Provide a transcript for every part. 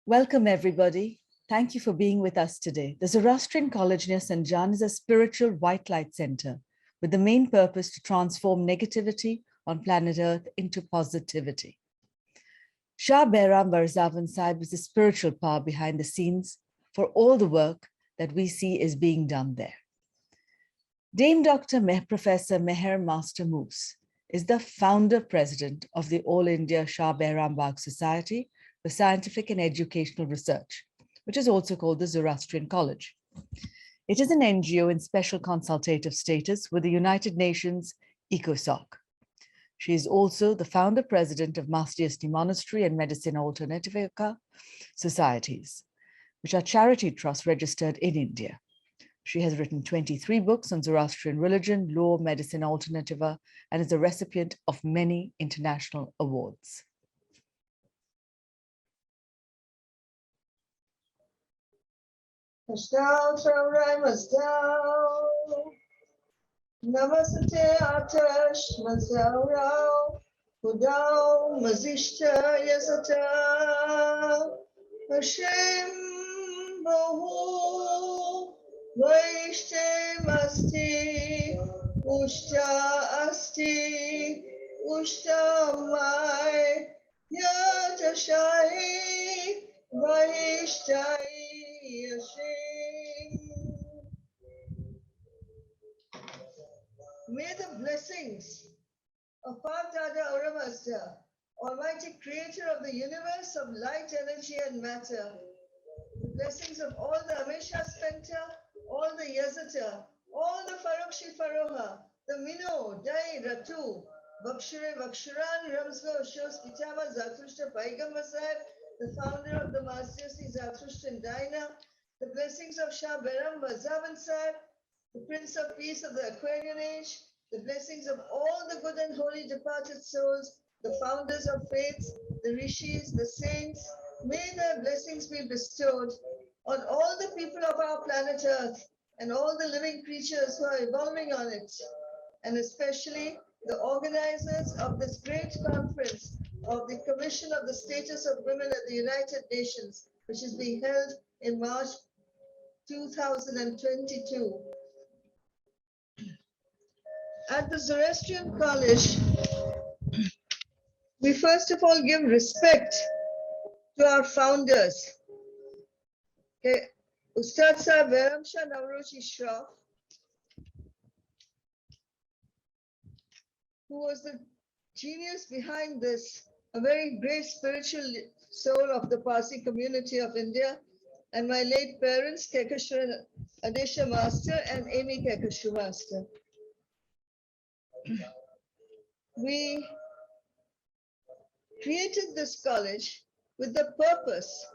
Welcome, everybody. Thank you for being with us today. The Zoroastrian College near St. John is a spiritual white light center with the main purpose to transform negativity on planet Earth into positivity. Shah Behram Varzavan Sahib is the spiritual power behind the scenes for all the work that we see is being done there. Dame Dr. Professor Meher Master Moose is the founder president of the All India Shah Behram Bagh Society for Scientific and Educational Research, which is also called the Zoroastrian College. It is an NGO in special consultative status with the United Nations ECOSOC. She is also the founder president of Matyish Monastery and Medicine Alternativa Societies, which are charity trusts registered in India. She has written 23 books on Zoroastrian religion, law, medicine alternativa, and is a recipient of many international awards. Namaste Atash Mazarao Hudao Mazishta Yazata Hashem Bahu Vaishte Masti Ushta Asti Ushta Mai Yatashai Vaishtai Yashim. May the blessings of Dada Uramasta, Almighty Creator of the universe of light, energy, and matter, the blessings of all the Amesha Spenta, all the Yazata, all the Farokshi Faroha, the Mino, Dai, Ratu, Bakshure, Bakshuran, Ramsva, Ushos, Pitama, Zatrushta, Paigamba Sahib, the founder of the Masters, Zatrushta and Daina, the blessings of Shah Behram Varzavan Sahib, the Prince of Peace of the Aquarian Age, the blessings of all the good and holy departed souls, the founders of faiths, the rishis, the saints, may their blessings be bestowed on all the people of our planet Earth and all the living creatures who are evolving on it, and especially the organizers of this great conference of the Commission of the Status of Women at the United Nations, which is being held in March 2022. At the Zoroastrian College, we first of all give respect to our founders. Okay. Ustad Sahib Behram Shah Navroji Shah, who was the genius behind this, a very great spiritual soul of the Parsi community of India, and my late parents, Kekashwar Adesha Master and Amy Kekashu Master. We created this college with the purpose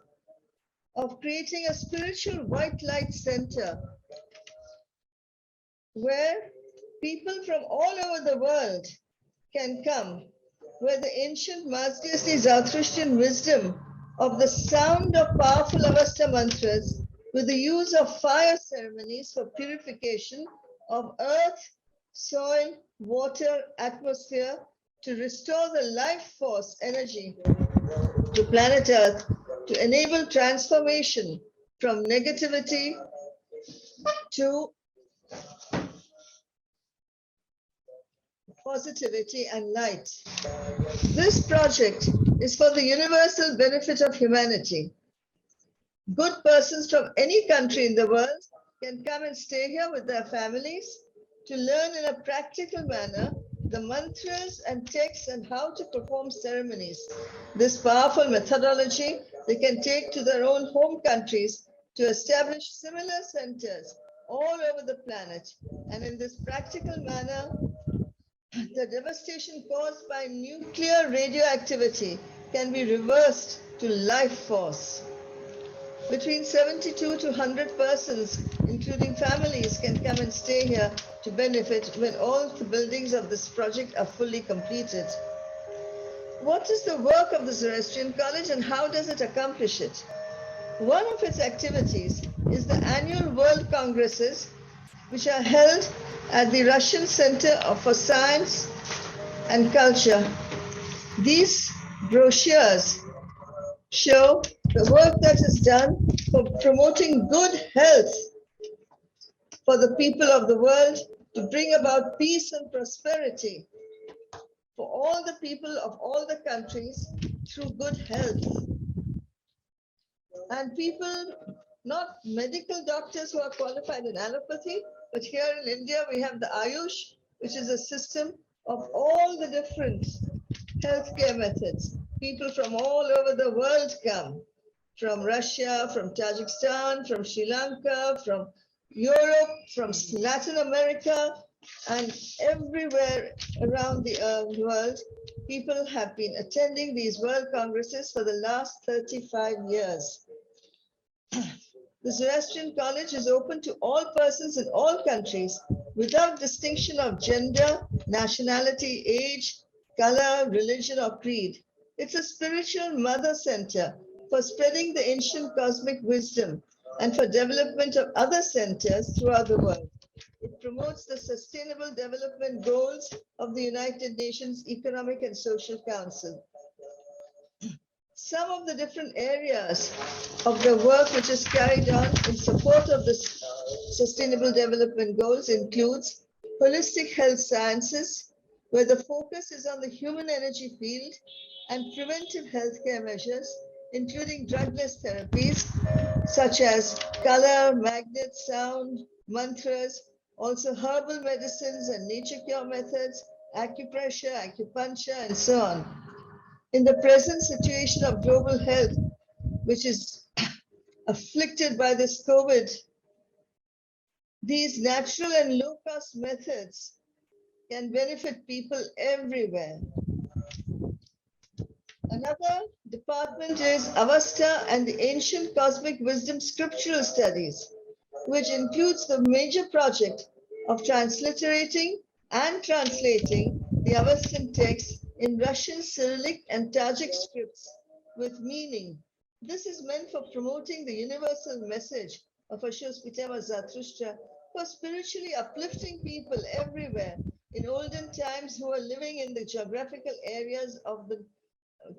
of creating a spiritual white light center where people from all over the world can come, where the ancient Matyish Zoroastrian wisdom of the sound of powerful Avasta mantras with the use of fire ceremonies for purification of earth, soil, water, atmosphere to restore the life force energy to planet Earth to enable transformation from negativity to positivity and light. This project is for the universal benefit of humanity. Good persons from any country in the world can come and stay here with their families to learn in a practical manner the mantras and texts and how to perform ceremonies. This powerful methodology they can take to their own home countries to establish similar centers all over the planet. And in this practical manner, the devastation caused by nuclear radioactivity can be reversed to life force. Between 72 to 100 persons, including families, can come and stay here to benefit when all the buildings of this project are fully completed. What is the work of the Zoroastrian College and how does it accomplish it? One of its activities is the annual World Congresses, which are held at the Russian Center for Science and Culture. These brochures show the work that is done for promoting good health for the people of the world, to bring about peace and prosperity for all the people of all the countries through good health. And people, not medical doctors who are qualified in allopathy, but here in India we have the Ayush, which is a system of all the different healthcare methods. People from all over the world come, from Russia, from Tajikistan, from Sri Lanka, from Europe, from Latin America, and everywhere around the world, people have been attending these world congresses for the last 35 years. The Zoroastrian College is open to all persons in all countries without distinction of gender, nationality, age, color, religion, or creed. It's a spiritual mother center for spreading the ancient cosmic wisdom and for development of other centers throughout the world. It promotes the Sustainable Development Goals of the United Nations Economic and Social Council. Some of the different areas of the work which is carried on in support of the Sustainable Development Goals includes holistic health sciences, where the focus is on the human energy field and preventive healthcare measures, including drugless therapies such as color, magnet, sound, mantras, also herbal medicines and nature cure methods, acupressure, acupuncture, and so on. In the present situation of global health, which is afflicted by this COVID, these natural and low-cost methods can benefit people everywhere. Another department is Avastha and the Ancient Cosmic Wisdom Scriptural Studies, which includes the major project of transliterating and translating the Avastan texts in Russian, Cyrillic, and Tajik scripts with meaning. This is meant for promoting the universal message of Ashos Pitama Zarathustra for spiritually uplifting people everywhere in olden times who are living in the geographical areas of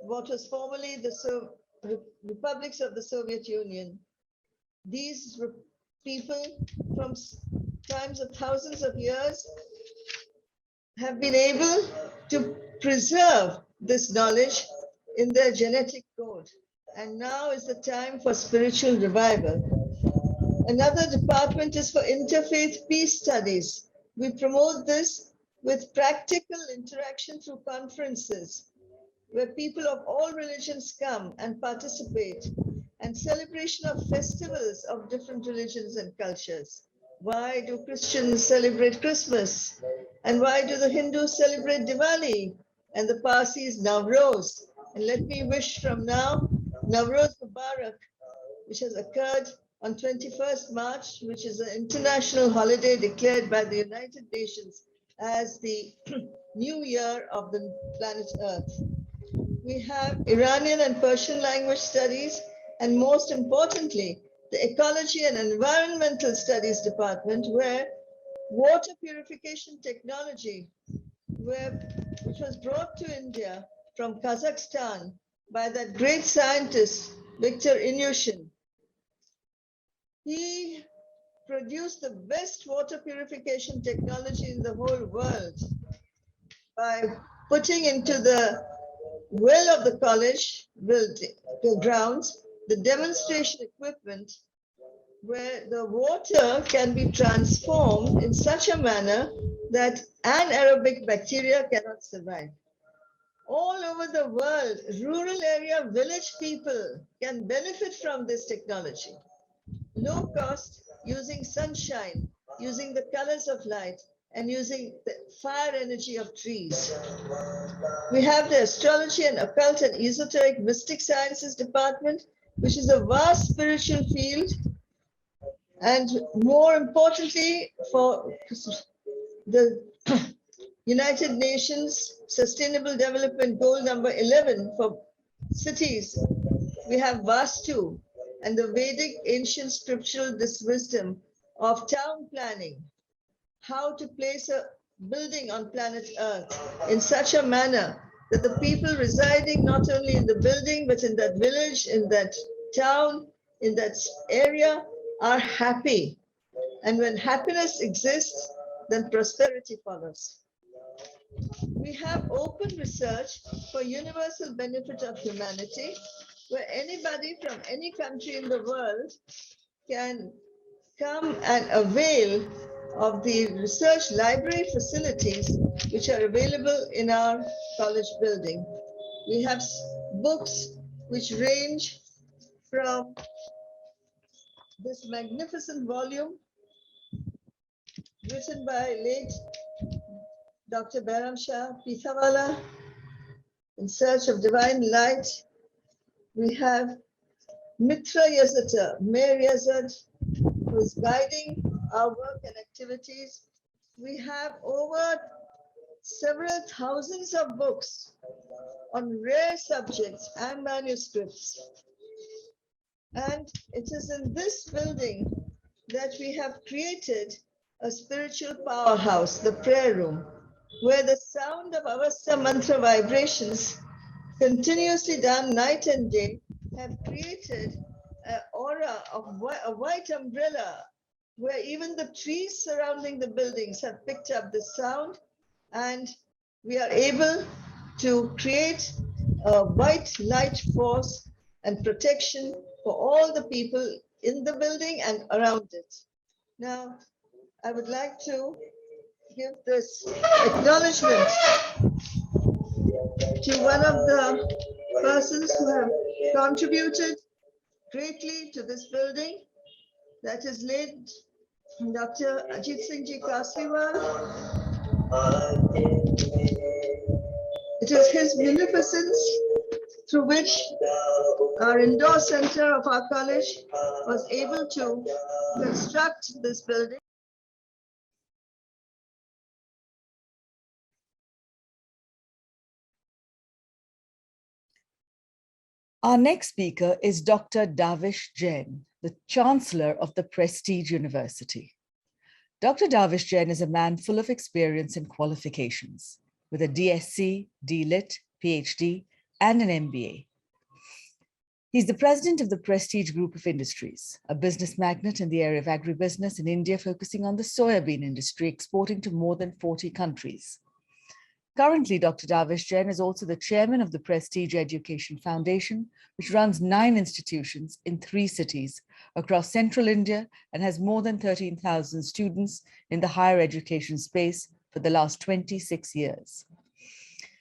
what was formerly the republics of the Soviet Union. These people from times of thousands of years have been able to preserve this knowledge in their genetic code. And now is the time for spiritual revival. Another department is for interfaith peace studies. We promote this with practical interaction through conferences where people of all religions come and participate, and celebration of festivals of different religions and cultures. Why do Christians celebrate Christmas? And why do the Hindus celebrate Diwali? And the Parsis Navroz? And let me wish from now, Navroz Mubarak, which has occurred on 21st March, which is an international holiday declared by the United Nations as the new year of the planet Earth. We have Iranian and Persian language studies, and most importantly, the Ecology and Environmental Studies Department, where water purification technology, which was brought to India from Kazakhstan by that great scientist, Viktor Ilyushin. He produced the best water purification technology in the whole world by putting into the well of the college grounds the demonstration equipment where the water can be transformed in such a manner that anaerobic bacteria cannot survive. All over the world, rural area village people can benefit from this technology. Low cost, using sunshine, using the colors of light, and using the fire energy of trees. We have the Astrology and Occult and Esoteric Mystic Sciences Department, which is a vast spiritual field, and more importantly, for the United Nations Sustainable Development Goal number 11 for cities, we have Vastu and the Vedic ancient scriptural wisdom of town planning, how to place a building on planet Earth in such a manner that the people residing not only in the building, but in that village, in that town, in that area are happy. And when happiness exists, then prosperity follows. We have open research for universal benefit of humanity, where anybody from any country in the world can come and avail of the research library facilities which are available in our college building. We have books which range from this magnificent volume written by late Dr. Bairam Shah Pithawala, In Search of Divine Light. We have Mitra Yazata, Mayor Yazat, who is guiding our work and activities. We have over several thousands of books on rare subjects and manuscripts. And it is in this building that we have created a spiritual powerhouse, the prayer room, where the sound of Avasta mantra vibrations continuously done night and day have created an aura of a white umbrella where even the trees surrounding the buildings have picked up the sound, and we are able to create a white light force and protection for all the people in the building and around it. Now, I would like to give this acknowledgement to one of the persons who have contributed greatly to this building, that is late Dr. Ajit Singh Ji Kasliwal. It is his munificence through which our indoor center of our college was able to construct this building. Our next speaker is Dr. Davish Jain, the Chancellor of the Prestige University. Dr. Davish Jain is a man full of experience and qualifications, with a DSc, DLit, PhD, and an MBA. He's the president of the Prestige Group of Industries, a business magnate in the area of agribusiness in India, focusing on the soybean industry, exporting to more than 40 countries. Currently, Dr. Davish Jain is also the chairman of the Prestige Education Foundation, which runs 9 institutions in 3 cities across central India and has more than 13,000 students in the higher education space for the last 26 years.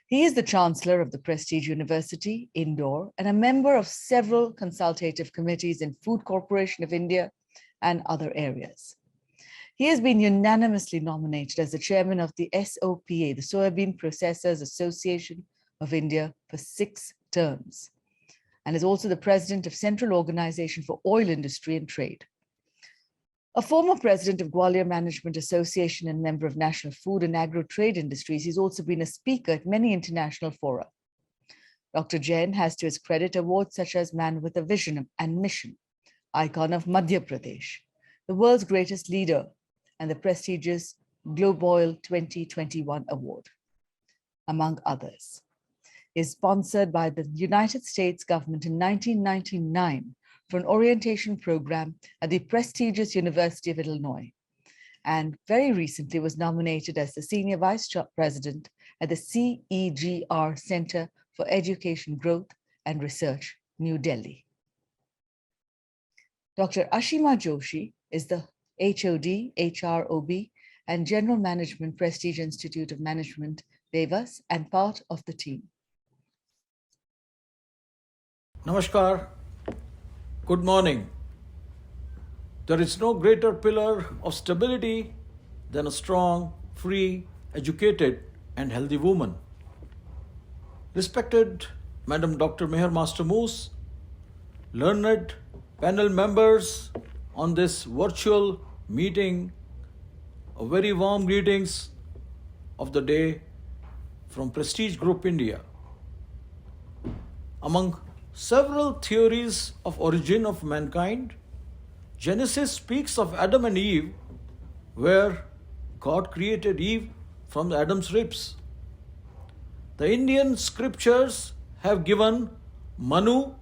He is the chancellor of the Prestige University, Indore, and a member of several consultative committees in Food Corporation of India and other areas. He has been unanimously nominated as the chairman of the SOPA, the Soybean Processors Association of India, for 6 terms, and is also the president of Central Organization for Oil Industry and Trade. A former president of Gwalior Management Association and member of National Food and Agro-Trade Industries, he's also been a speaker at many international fora. Dr. Jain has to his credit awards such as Man with a Vision and Mission, Icon of Madhya Pradesh, the world's greatest leader, and the prestigious Globe Oil 2021 award, among others. He is sponsored by the United States government in 1999 for an orientation program at the prestigious University of Illinois, and very recently was nominated as the Senior Vice President at the CEGR Center for Education Growth and Research, New Delhi. Dr. Ashima Joshi is the HOD, HROB, and General Management, Prestige Institute of Management, Devas, and part of the team. Namaskar. Good morning. There is no greater pillar of stability than a strong, free, educated, and healthy woman. Respected Madam Dr. Meher Master Moose, learned panel members on this virtual meeting, a very warm greetings of the day from Prestige Group India. Among several theories of origin of mankind, Genesis speaks of Adam and Eve, where God created Eve from Adam's ribs. The Indian scriptures have given Manu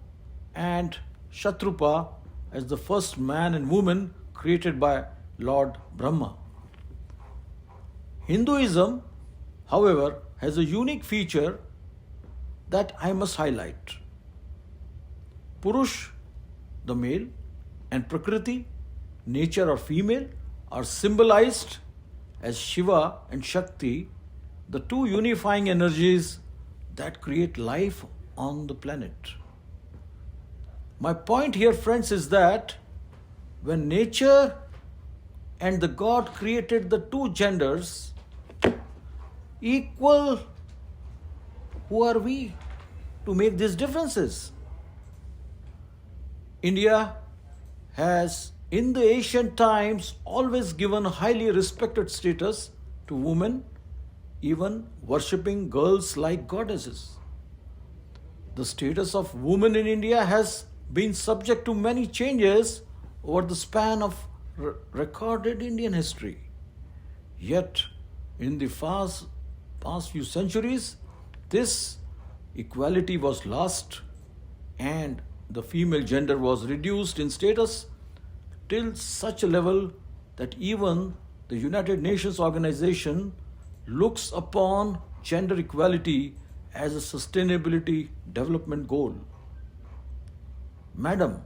and Shatrupa as the first man and woman created by Lord Brahma. Hinduism, however, has a unique feature that I must highlight. Purush, the male, and Prakriti, nature or female, are symbolized as Shiva and Shakti, the two unifying energies that create life on the planet. My point here, friends, is that when nature and the God created the two genders equal, who are we to make these differences? India has, in the ancient times, always given highly respected status to women, even worshipping girls like goddesses. The status of women in India has been subject to many changes over the span of recorded Indian history. Yet, in the past few centuries, this equality was lost and the female gender was reduced in status till such a level that even the United Nations organization looks upon gender equality as a sustainability development goal. Madam,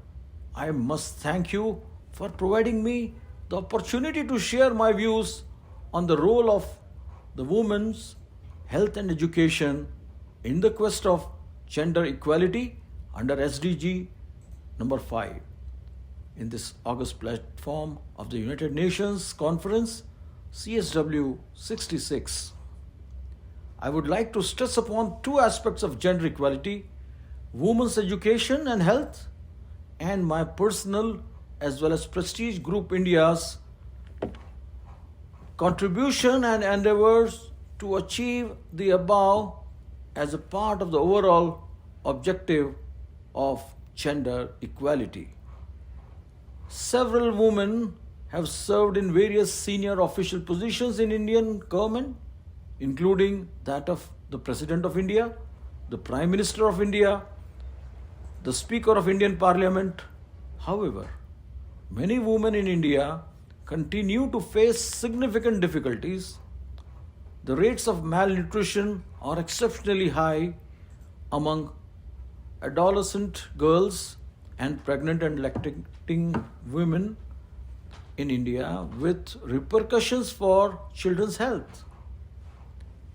I must thank you for providing me the opportunity to share my views on the role of the women's health and education in the quest of gender equality under SDG number 5 in this August platform of the United Nations Conference CSW66. I would like to stress upon two aspects of gender equality: women's education and health, and my personal as well as Prestige Group India's contribution and endeavors to achieve the above as a part of the overall objective of gender equality. Several women have served in various senior official positions in Indian government, including that of the President of India, the Prime Minister of India, the Speaker of Indian Parliament. However, many women in India continue to face significant difficulties. The rates of malnutrition are exceptionally high among adolescent girls and pregnant and lactating women in India, with repercussions for children's health.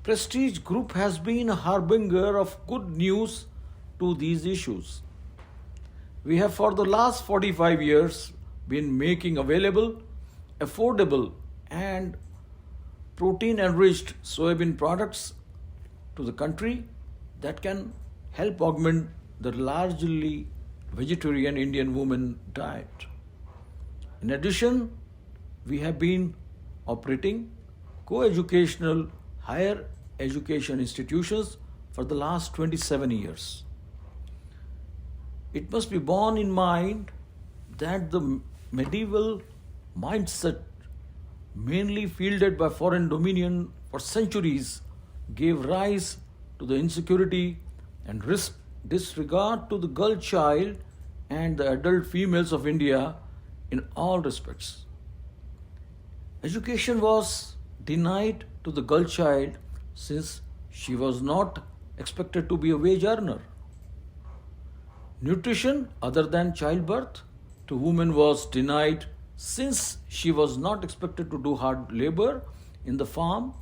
Prestige Group has been a harbinger of good news to these issues. We have for the last 45 years been making available, affordable and protein-enriched soybean products to the country that can help augment the largely vegetarian Indian woman diet. In addition, we have been operating co-educational higher education institutions for the last 27 years. It must be borne in mind that the medieval mindset, mainly fielded by foreign dominion for centuries, gave rise to the insecurity and disregard to the girl child and the adult females of India in all respects. Education was denied to the girl child since she was not expected to be a wage earner. Nutrition other than childbirth to women was denied since she was not expected to do hard labor in the farm,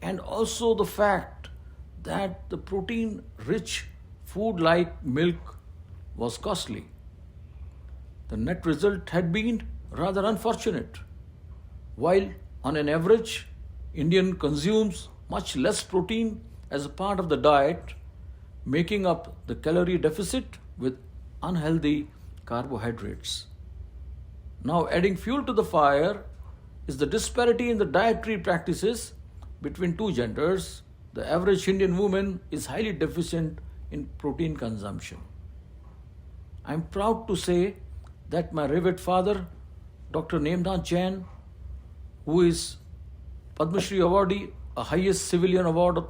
and also the fact that the protein-rich food like milk was costly. The net result had been rather unfortunate. While on an average, Indian consumes much less protein as a part of the diet, making up the calorie deficit with unhealthy carbohydrates. Now, adding fuel to the fire is the disparity in the dietary practices between two genders. The average Indian woman is highly deficient in protein consumption. I am proud to say that my revered father, Dr. Nandita Shah, who is Padma Shri awardee, a highest civilian award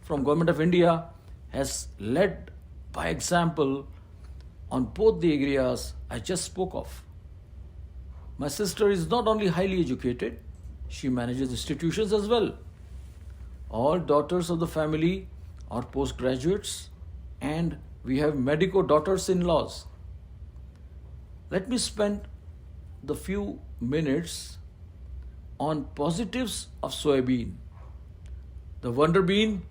from Government of India, has led by example on both the areas I just spoke of. My sister is not only highly educated, she manages institutions as well. All daughters of the family are postgraduates, and we have medico daughters-in-laws. Let me spend the few minutes on positives of soybean. The wonder bean,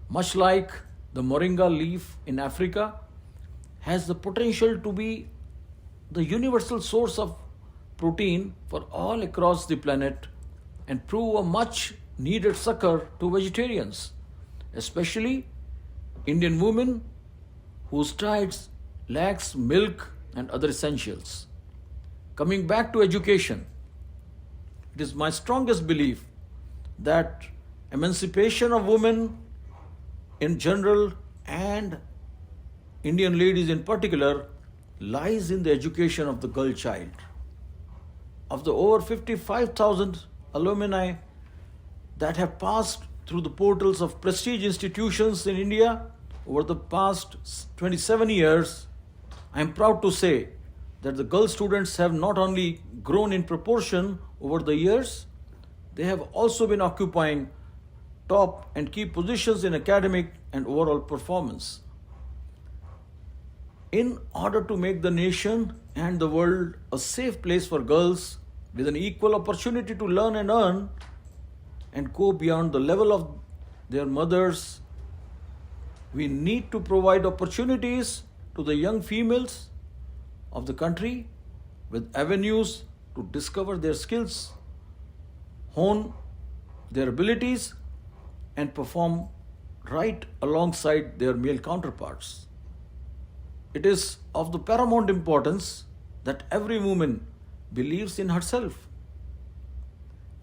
much like the moringa leaf in Africa, has the potential to be the universal source of protein for all across the planet and prove a much needed succor to vegetarians, especially Indian women whose diets lacks milk and other essentials. Coming back to education, it is my strongest belief that emancipation of women in general and Indian ladies in particular lies in the education of the girl child. Of the over 55,000 alumni that have passed through the portals of prestige institutions in India over the past 27 years, I am proud to say that the girl students have not only grown in proportion over the years, they have also been occupying top and key positions in academic and overall performance. In order to make the nation and the world a safe place for girls with an equal opportunity to learn and earn and go beyond the level of their mothers, we need to provide opportunities to the young females of the country with avenues to discover their skills, hone their abilities, and perform right alongside their male counterparts. It is of the paramount importance that every woman believes in herself.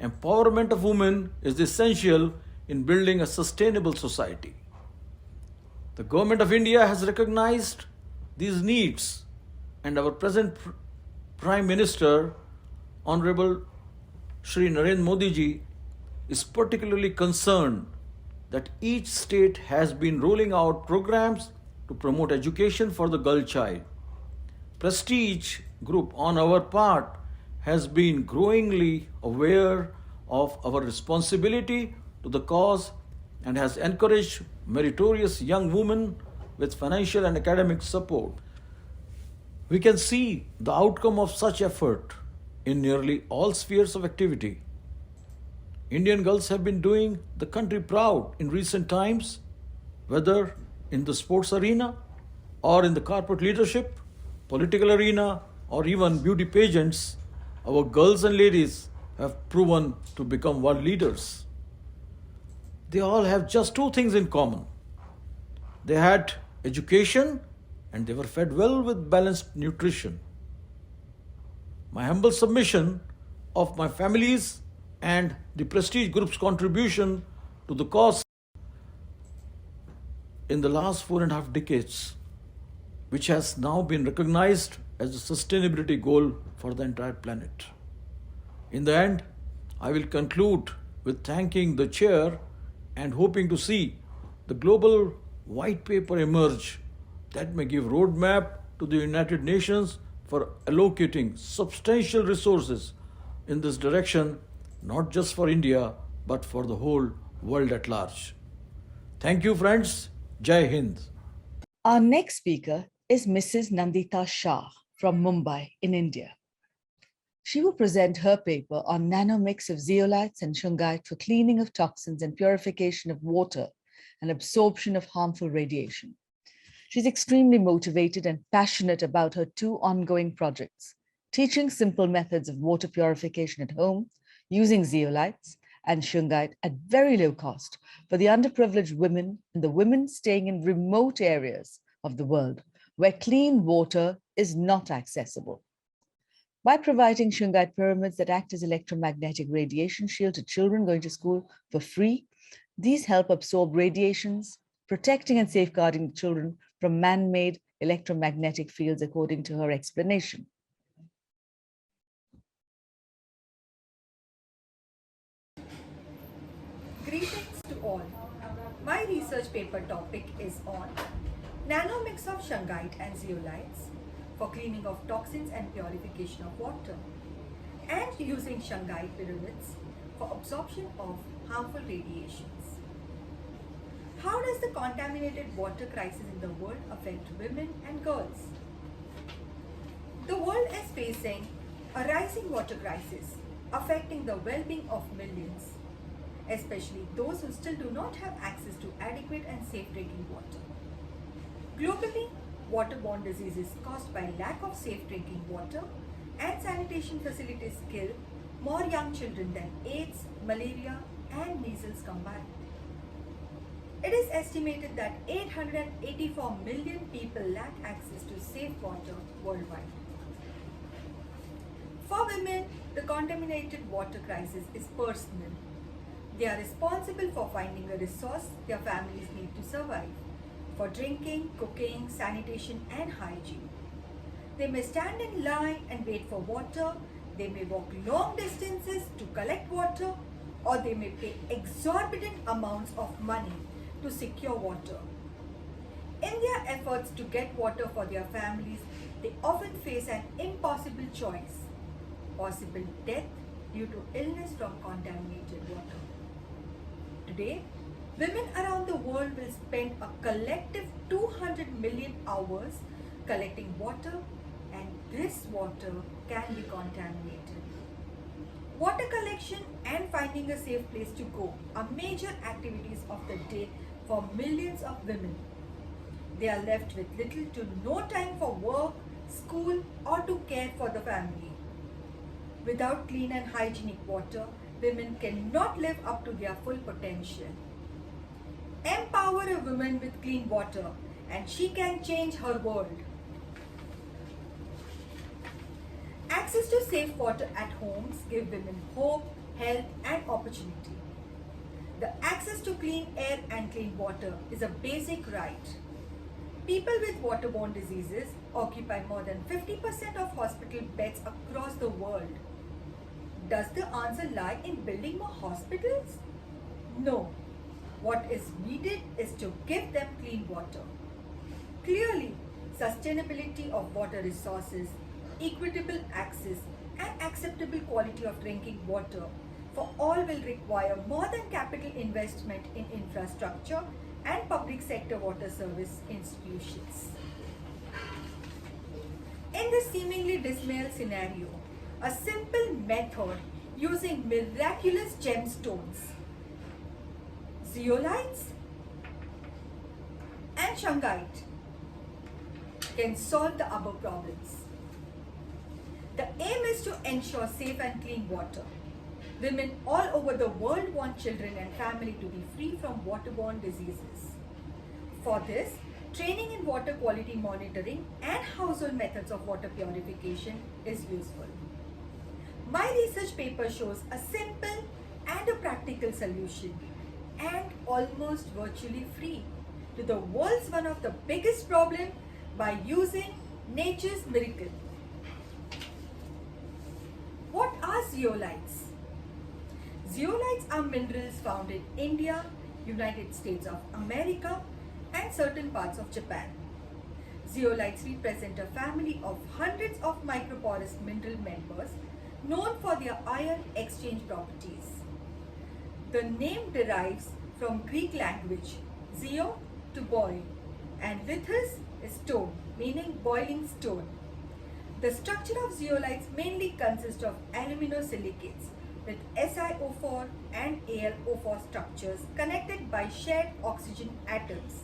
Empowerment of women is essential in building a sustainable society. The Government of India has recognized these needs, and our present Prime Minister, Honorable Shri Narendra Modi ji, is particularly concerned that each state has been rolling out programs to promote education for the girl child. Prestige Group, on our part, has been growingly aware of our responsibility to the cause and has encouraged meritorious young women with financial and academic support. We can see the outcome of such effort in nearly all spheres of activity. Indian girls have been doing the country proud in recent times, whether in the sports arena or in the corporate leadership, political arena, or even beauty pageants. Our girls and ladies have proven to become world leaders. They all have just two things in common. They had education and they were fed well with balanced nutrition. My humble submission of my family's and the Prestige Group's contribution to the cause in the last 4.5 decades, which has now been recognized as a sustainability goal for the entire planet. In the end, I will conclude with thanking the chair and hoping to see the global white paper emerge that may give roadmap to the United Nations for allocating substantial resources in this direction, not just for India, but for the whole world at large. Thank you, friends. Jai Hind. Our next speaker is Mrs. Nandita Shah from Mumbai in India. She will present her paper on nanomix of zeolites and shungite for cleaning of toxins and purification of water and absorption of harmful radiation. She's extremely motivated and passionate about her two ongoing projects, teaching simple methods of water purification at home using zeolites and shungite at very low cost for the underprivileged women and the women staying in remote areas of the world where clean water is not accessible. By providing shungite pyramids that act as electromagnetic radiation shield to children going to school for free, these help absorb radiations, protecting and safeguarding the children from man-made electromagnetic fields, according to her explanation. Greetings to all. My research paper topic is on nanomix of shungite and zeolites for cleaning of toxins and purification of water, and using shungite pyramids for absorption of harmful radiations. How does the contaminated water crisis in the world affect women and girls? The world is facing a rising water crisis affecting the well-being of millions, especially those who still do not have access to adequate and safe drinking water. Globally, waterborne diseases caused by lack of safe drinking water and sanitation facilities kill more young children than AIDS, malaria, and measles combined. It is estimated that 884 million people lack access to safe water worldwide. For women, the contaminated water crisis is personal. They are responsible for finding a resource their families need to survive, for drinking, cooking, sanitation, and hygiene. They may stand in line and wait for water, they may walk long distances to collect water, or they may pay exorbitant amounts of money to secure water. In their efforts to get water for their families, they often face an impossible choice: possible death due to illness from contaminated water. Today, women around the world will spend a collective 200 million hours collecting water, and this water can be contaminated. Water collection and finding a safe place to go are major activities of the day for millions of women. They are left with little to no time for work, school, or to care for the family. Without clean and hygienic water, women cannot live up to their full potential. Empower a woman with clean water and she can change her world. Access to safe water at homes give women hope, health, and opportunity. The access to clean air and clean water is a basic right. People with waterborne diseases occupy more than 50% of hospital beds across the world. Does the answer lie in building more hospitals? No. What is needed is to give them clean water. Clearly, sustainability of water resources, equitable access, and acceptable quality of drinking water for all will require more than capital investment in infrastructure and public sector water service institutions. In this seemingly dismal scenario, a simple method using miraculous gemstones, zeolites and shungite can solve the above problems. The aim is to ensure safe and clean water. Women all over the world want children and family to be free from waterborne diseases. For this, training in water quality monitoring and household methods of water purification is useful. My research paper shows a simple and a practical solution, and almost virtually free, to the world's one of the biggest problem by using nature's miracle. What are zeolites? Zeolites are minerals found in India, United States of America, and certain parts of Japan. Zeolites represent a family of hundreds of microporous mineral members known for their ion exchange properties. The name derives from Greek language, zeo to boil, and lithos is stone, meaning boiling stone. The structure of zeolites mainly consists of aluminosilicates with SiO4 and AlO4 structures connected by shared oxygen atoms.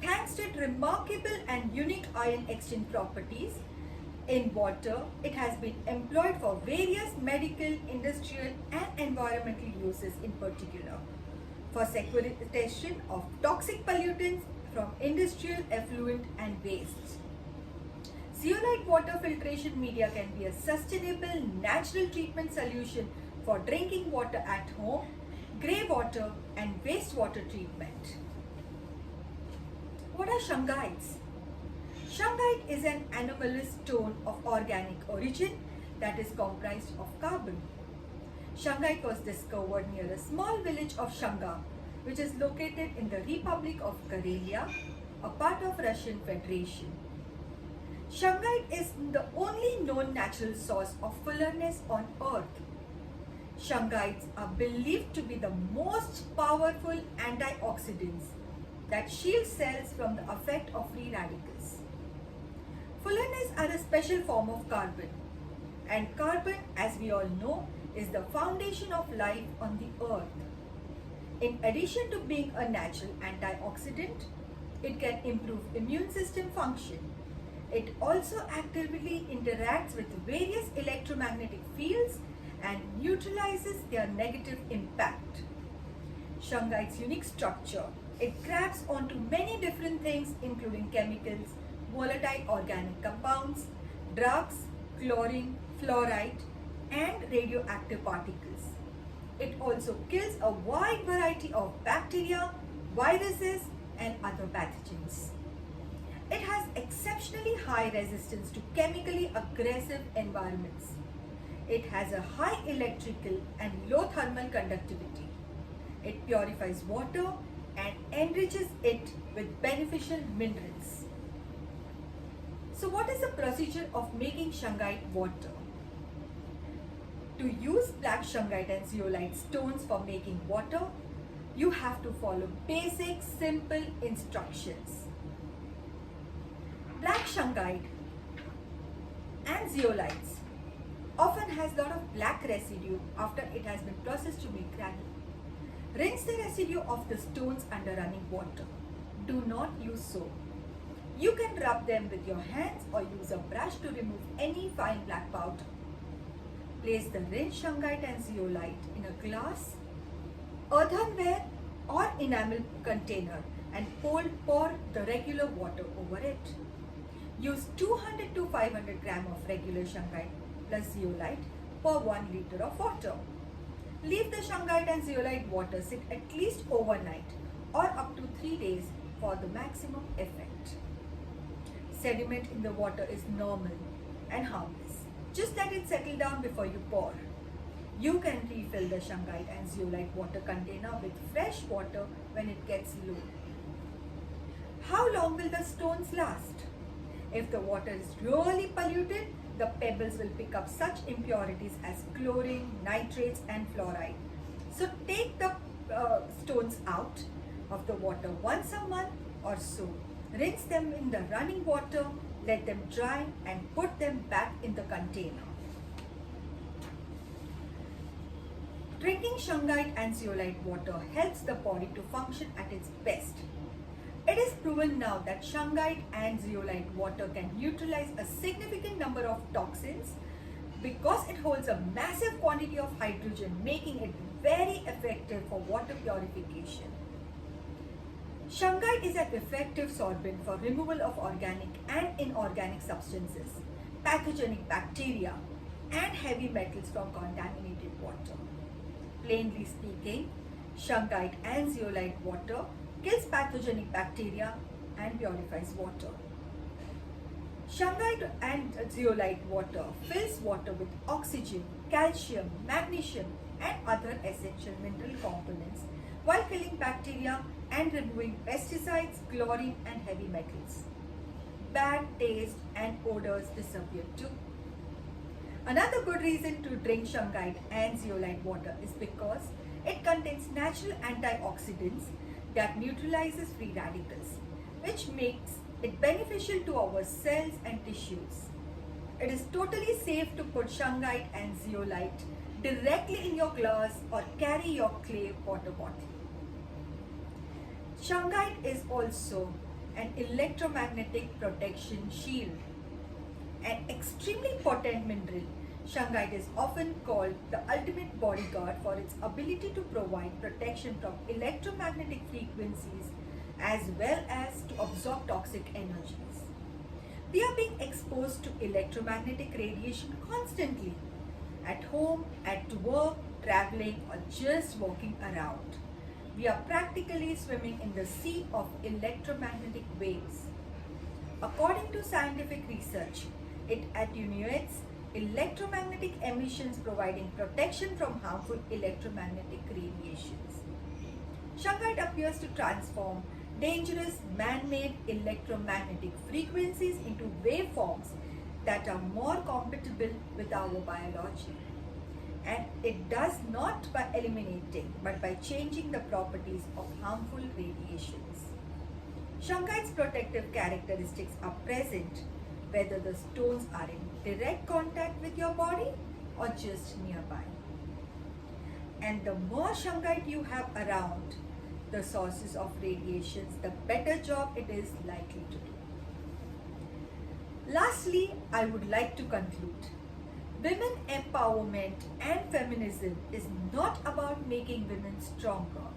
Thanks to its remarkable and unique ion exchange properties in water, it has been employed for various medical, industrial, and environmental uses, in particular for sequestration of toxic pollutants from industrial effluent and waste. Zeolite water filtration media can be a sustainable, natural treatment solution for drinking water at home, grey water, and wastewater treatment. What are shungites? Shungite is an anomalous stone of organic origin that is comprised of carbon. Shungite was discovered near a small village of Shunga, which is located in the Republic of Karelia a part of Russian Federation. Shungite is the only known natural source of fullerness on Earth. Shungites are believed to be the most powerful antioxidants that shield cells from the effect of free radicals. Fullerenes are a special form of carbon, and carbon, as we all know, is the foundation of life on the earth. In addition to being a natural antioxidant, it can improve immune system function. It also actively interacts with various electromagnetic fields and neutralizes their negative impact. Shungite's unique structure, it grabs onto many different things including chemicals, volatile organic compounds, drugs, chlorine, fluoride, and radioactive particles. It also kills a wide variety of bacteria, viruses, and other pathogens. It has exceptionally high resistance to chemically aggressive environments. It has a high electrical and low thermal conductivity. It purifies water and enriches it with beneficial minerals. So what is the procedure of making shungite water? To use black shungite and zeolite stones for making water, you have to follow basic, simple instructions. Black shungite and zeolites often has a lot of black residue after it has been processed to make granule. Rinse the residue of the stones under running water. Do not use soap. You can rub them with your hands or use a brush to remove any fine black powder. Place the rinsed shungite and zeolite in a glass, earthenware or enamel container and pour the regular water over it. Use 200 to 500 gram of regular shungite plus zeolite per 1 liter of water. Leave the shungite and zeolite water sit at least overnight or up to 3 days for the maximum effect. Sediment in the water is normal and harmless. Just let it settle down before you pour. You can refill the shungite and zeolite water container with fresh water when it gets low. How long will the stones last? If the water is really polluted, the pebbles will pick up such impurities as chlorine, nitrates and fluoride. So take the stones out of the water once a month or so. Rinse them in the running water, let them dry and put them back in the container. Drinking shungite and zeolite water helps the body to function at its best. It is proven now that shungite and zeolite water can neutralize a significant number of toxins because it holds a massive quantity of hydrogen, making it very effective for water purification. Shungite is an effective sorbent for removal of organic and inorganic substances, pathogenic bacteria, and heavy metals from contaminated water. Plainly speaking, shungite and zeolite water kills pathogenic bacteria and purifies water. Shungite and zeolite water fills water with oxygen, calcium, magnesium, and other essential mineral components while killing bacteria and removing pesticides, chlorine, and heavy metals. Bad taste and odors disappear too. Another good reason to drink shungite and zeolite water is because it contains natural antioxidants that neutralizes free radicals, which makes it beneficial to our cells and tissues. It is totally safe to put shungite and zeolite directly in your glass or carry your clay water bottle. Shungite is also an electromagnetic protection shield. An extremely potent mineral, shungite is often called the ultimate bodyguard for its ability to provide protection from electromagnetic frequencies as well as to absorb toxic energies. We are being exposed to electromagnetic radiation constantly, at home, at work, traveling, or just walking around. We are practically swimming in the sea of electromagnetic waves. According to scientific research, it attenuates electromagnetic emissions, providing protection from harmful electromagnetic radiations. Shungite appears to transform dangerous man-made electromagnetic frequencies into waveforms that are more compatible with our biology. And it does not by eliminating, but by changing the properties of harmful radiations. Shungite's protective characteristics are present whether the stones are in direct contact with your body or just nearby. And the more shungite you have around the sources of radiations, the better job it is likely to do. Lastly, I would like to conclude. Women empowerment and feminism is not about making women stronger.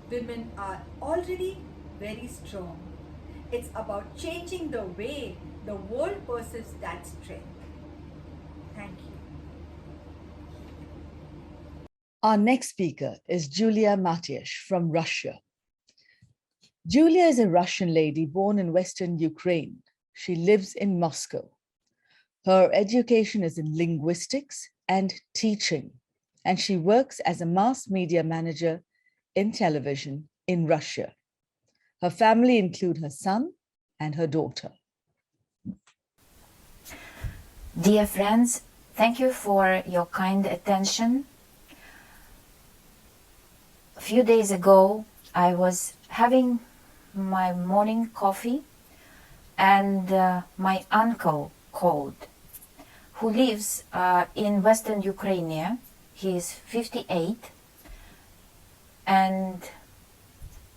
Women are already very strong. It's about changing the way the world perceives that strength. Thank you. Our next speaker is Julia Matyish from Russia. Julia is a Russian lady born in Western Ukraine. She lives in Moscow. Her education is in linguistics and teaching, and she works as a mass media manager in television in Russia. Her family include her son and her daughter. Dear friends, thank you for your kind attention. A few days ago, I was having my morning coffee and my uncle called, who lives in Western Ukraine. He is 58, and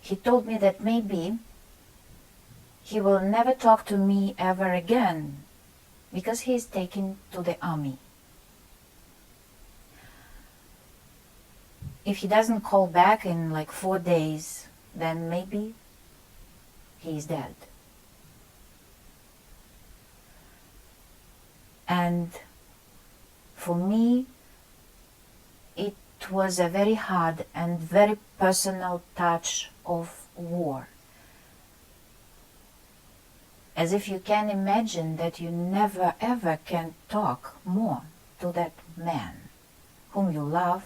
he told me that maybe he will never talk to me ever again because he is taken to the army. If he doesn't call back in like 4 days, then maybe he is dead. And for me, it was a very hard and very personal touch of war. As if you can imagine that you never ever can talk more to that man whom you love,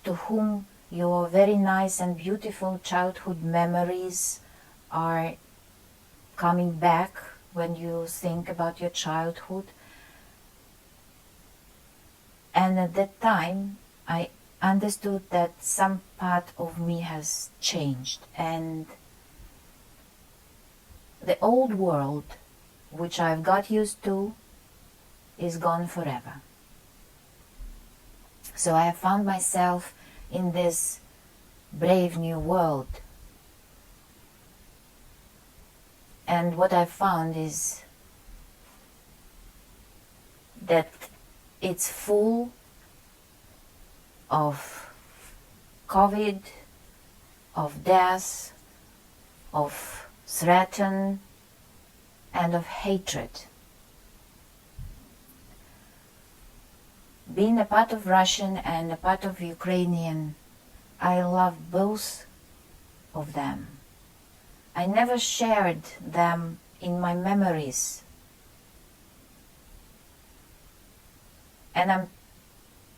to whom your very nice and beautiful childhood memories are coming back when you think about your childhood. And at that time, I understood that some part of me has changed, and the old world, which I've got used to, is gone forever. So I have found myself in this brave new world. And what I've found is that it's full of COVID, of death, of threaten, and of hatred. Being a part of Russian and a part of Ukrainian, I love both of them. I never shared them in my memories. And I'm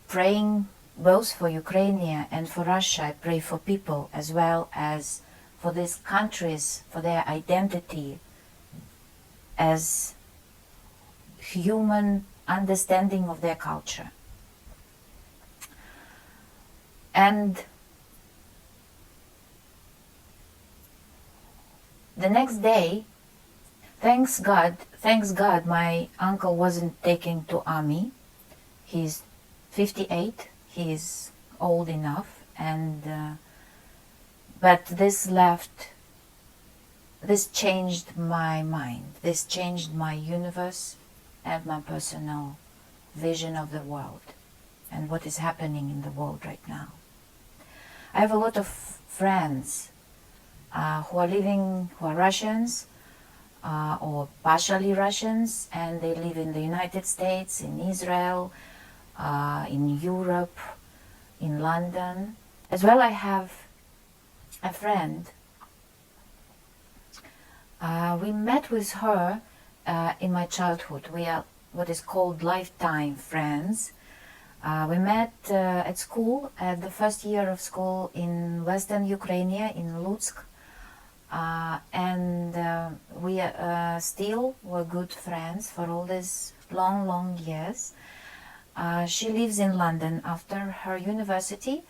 praying both for Ukraine and for Russia. I pray for people as well as for these countries, for their identity as human understanding of their culture. And the next day, thanks God, my uncle wasn't taken to army. He's 58, he's old enough, and but this changed my mind, this changed my universe and my personal vision of the world and what is happening in the world right now. I have a lot of friends who are Russians or partially Russians, and they live in the United States, in Israel, in Europe, in London. As well, I have a friend. We met with her in my childhood. We are what is called lifetime friends. We met at school, at the first year of school in Western Ukraine, in Lutsk. and we still were good friends for all these long years. She lives in London. After her university,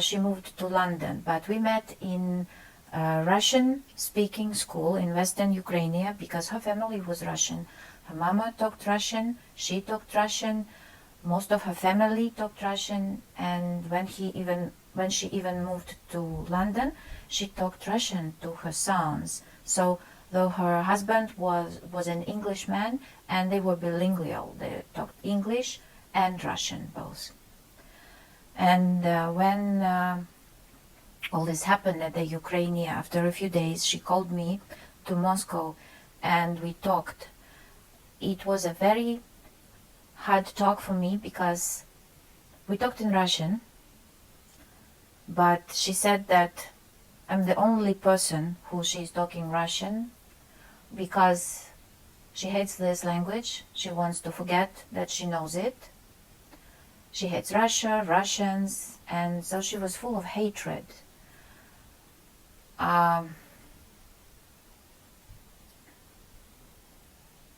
she moved to London, but we met in a Russian-speaking school in Western Ukraine because her family was Russian. Her mama talked Russian, she talked Russian, most of her family talked Russian, and when she even moved to London, she talked Russian to her sons. So though her husband was an Englishman, and they were bilingual, they talked English and Russian both. And when all this happened at the Ukraine, after a few days, she called me to Moscow and we talked. It was a very hard talk for me because we talked in Russian, but she said that I'm the only person who she's talking Russian because she hates this language. She wants to forget that she knows it. She hates Russia, Russians, and so she was full of hatred.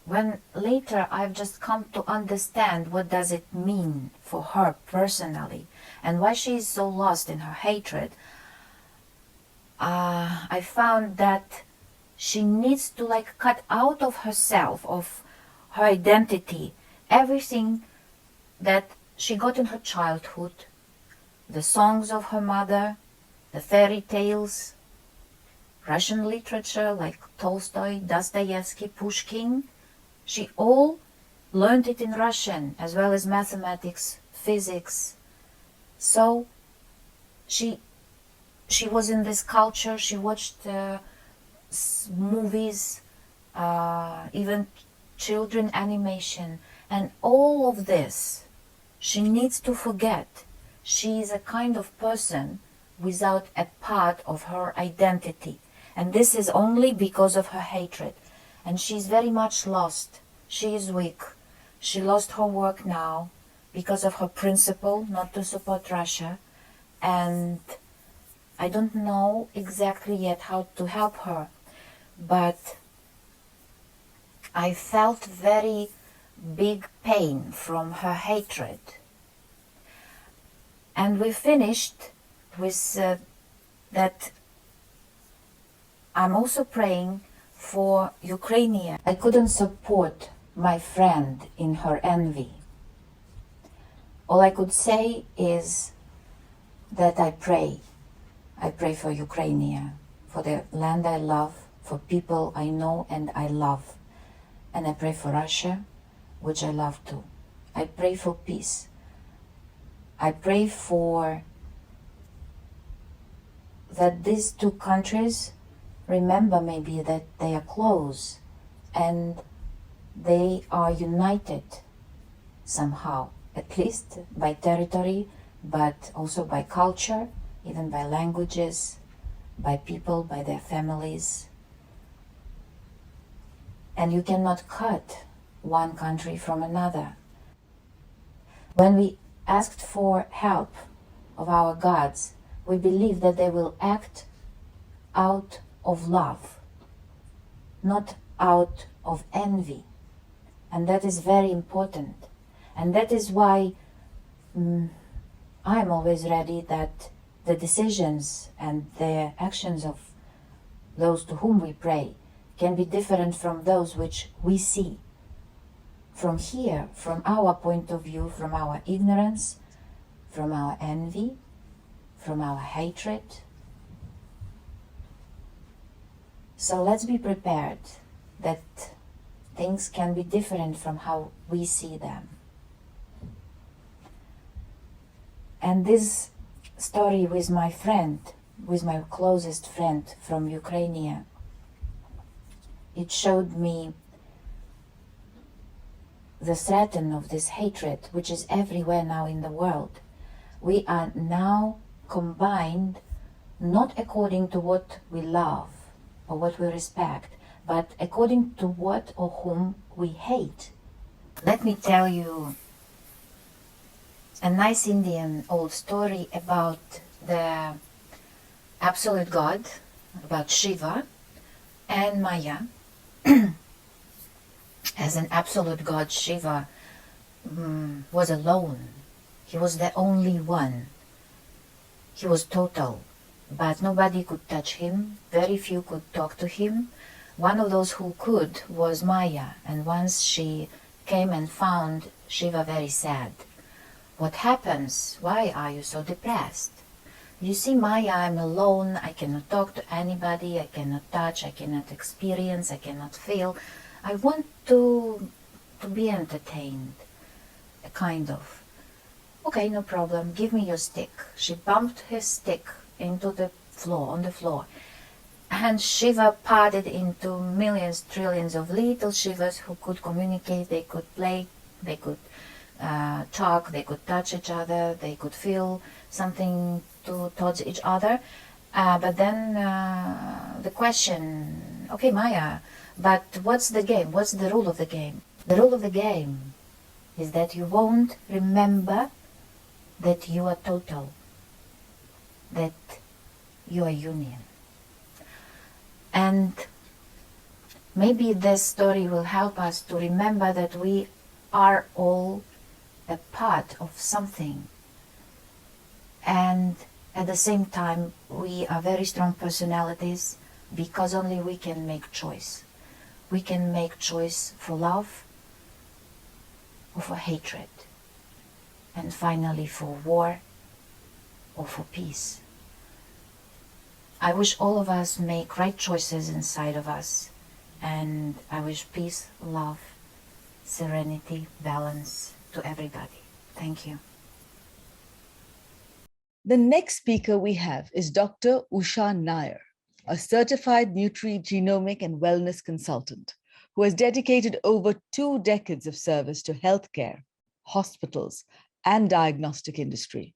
When later I've just come to understand what does it mean for her personally and why she is so lost in her hatred, I found that she needs to cut out of herself, of her identity, everything that she got in her childhood, the songs of her mother, the fairy tales, Russian literature like Tolstoy, Dostoevsky, Pushkin. She all learned it in Russian, as well as mathematics, physics. So she was in this culture. She watched movies, even children animation, and all of this she needs to forget. She is a kind of person without a part of her identity, and this is only because of her hatred. And she's very much lost. She is weak. She lost her work now because of her principle not to support Russia, and I don't know exactly yet how to help her, but I felt very big pain from her hatred. And we finished with that I'm also praying for Ukraine. I couldn't support my friend in her envy. All I could say is that I pray. I pray for Ukraine, for the land I love, for people I know and I love. And I pray for Russia, which I love too. I pray for peace. I pray for that these two countries remember maybe that they are close and they are united somehow, at least by territory, but also by culture, even by languages, by people, by their families. And you cannot cut one country from another. When we asked for help of our gods, we believe that they will act out of love, not out of envy. And that is very important. And that is why I'm always ready that the decisions and the actions of those to whom we pray can be different from those which we see. From here, from our point of view, from our ignorance, from our envy, from our hatred. So let's be prepared that things can be different from how we see them. And this story with my friend, with my closest friend from Ukraine, it showed me the threat of this hatred, which is everywhere now in the world. We are now combined not according to what we love or what we respect, but according to what or whom we hate. Let me tell you a nice Indian old story about the absolute God about Shiva and Maya. As an absolute god, Shiva was alone. He was the only one. He was total, but nobody could touch him. Very few could talk to him. One of those who could was Maya, and once she came and found Shiva very sad. What happens? Why are you so depressed? You see, Maya, I'm alone. I cannot talk to anybody. I cannot touch. I cannot experience. I cannot feel. I want to be entertained, kind of. Okay, no problem. Give me your stick. She bumped his stick into the floor, on the floor. And Shiva parted into millions, trillions of little Shivas who could communicate, they could play, they could talk, they could touch each other, they could feel something towards each other. But then the question, okay, Maya, but what's the game? What's the rule of the game? The rule of the game is that you won't remember that you are total, that you are union. And maybe this story will help us to remember that we are all a part of something. And at the same time, we are very strong personalities because only we can make choice. We can make choice for love or for hatred. And finally for war or for peace. I wish all of us make right choices inside of us, and I wish peace, love, serenity, balance to everybody. Thank you. The next speaker we have is Dr. Ushan Nair, a certified nutri-genomic and wellness consultant who has dedicated over 2 decades of service to healthcare, hospitals, and diagnostic industry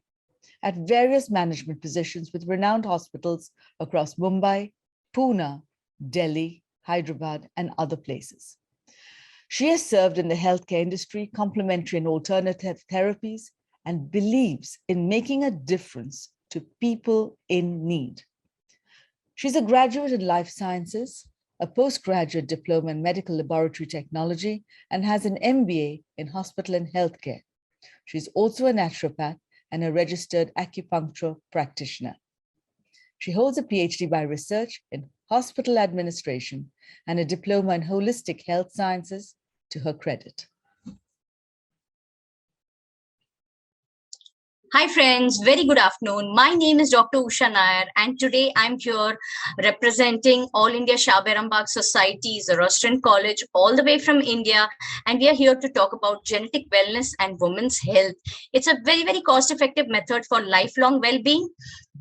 at various management positions with renowned hospitals across Mumbai, Pune, Delhi, Hyderabad, and other places. She has served in the healthcare industry, complementary and alternative therapies, and believes in making a difference to people in need. She's a graduate in life sciences, a postgraduate diploma in medical laboratory technology, and has an MBA in hospital and healthcare. She's also a naturopath and a registered acupuncture practitioner. She holds a PhD by research in hospital administration and a diploma in holistic health sciences to her credit. Hi friends, very good afternoon. My name is Dr. Ushan Nair, and today I'm here representing All India Shah Berambag Society, Zoroastrian College, all the way from India, and we are here to talk about genetic wellness and women's health. It's a very, very cost-effective method for lifelong well-being.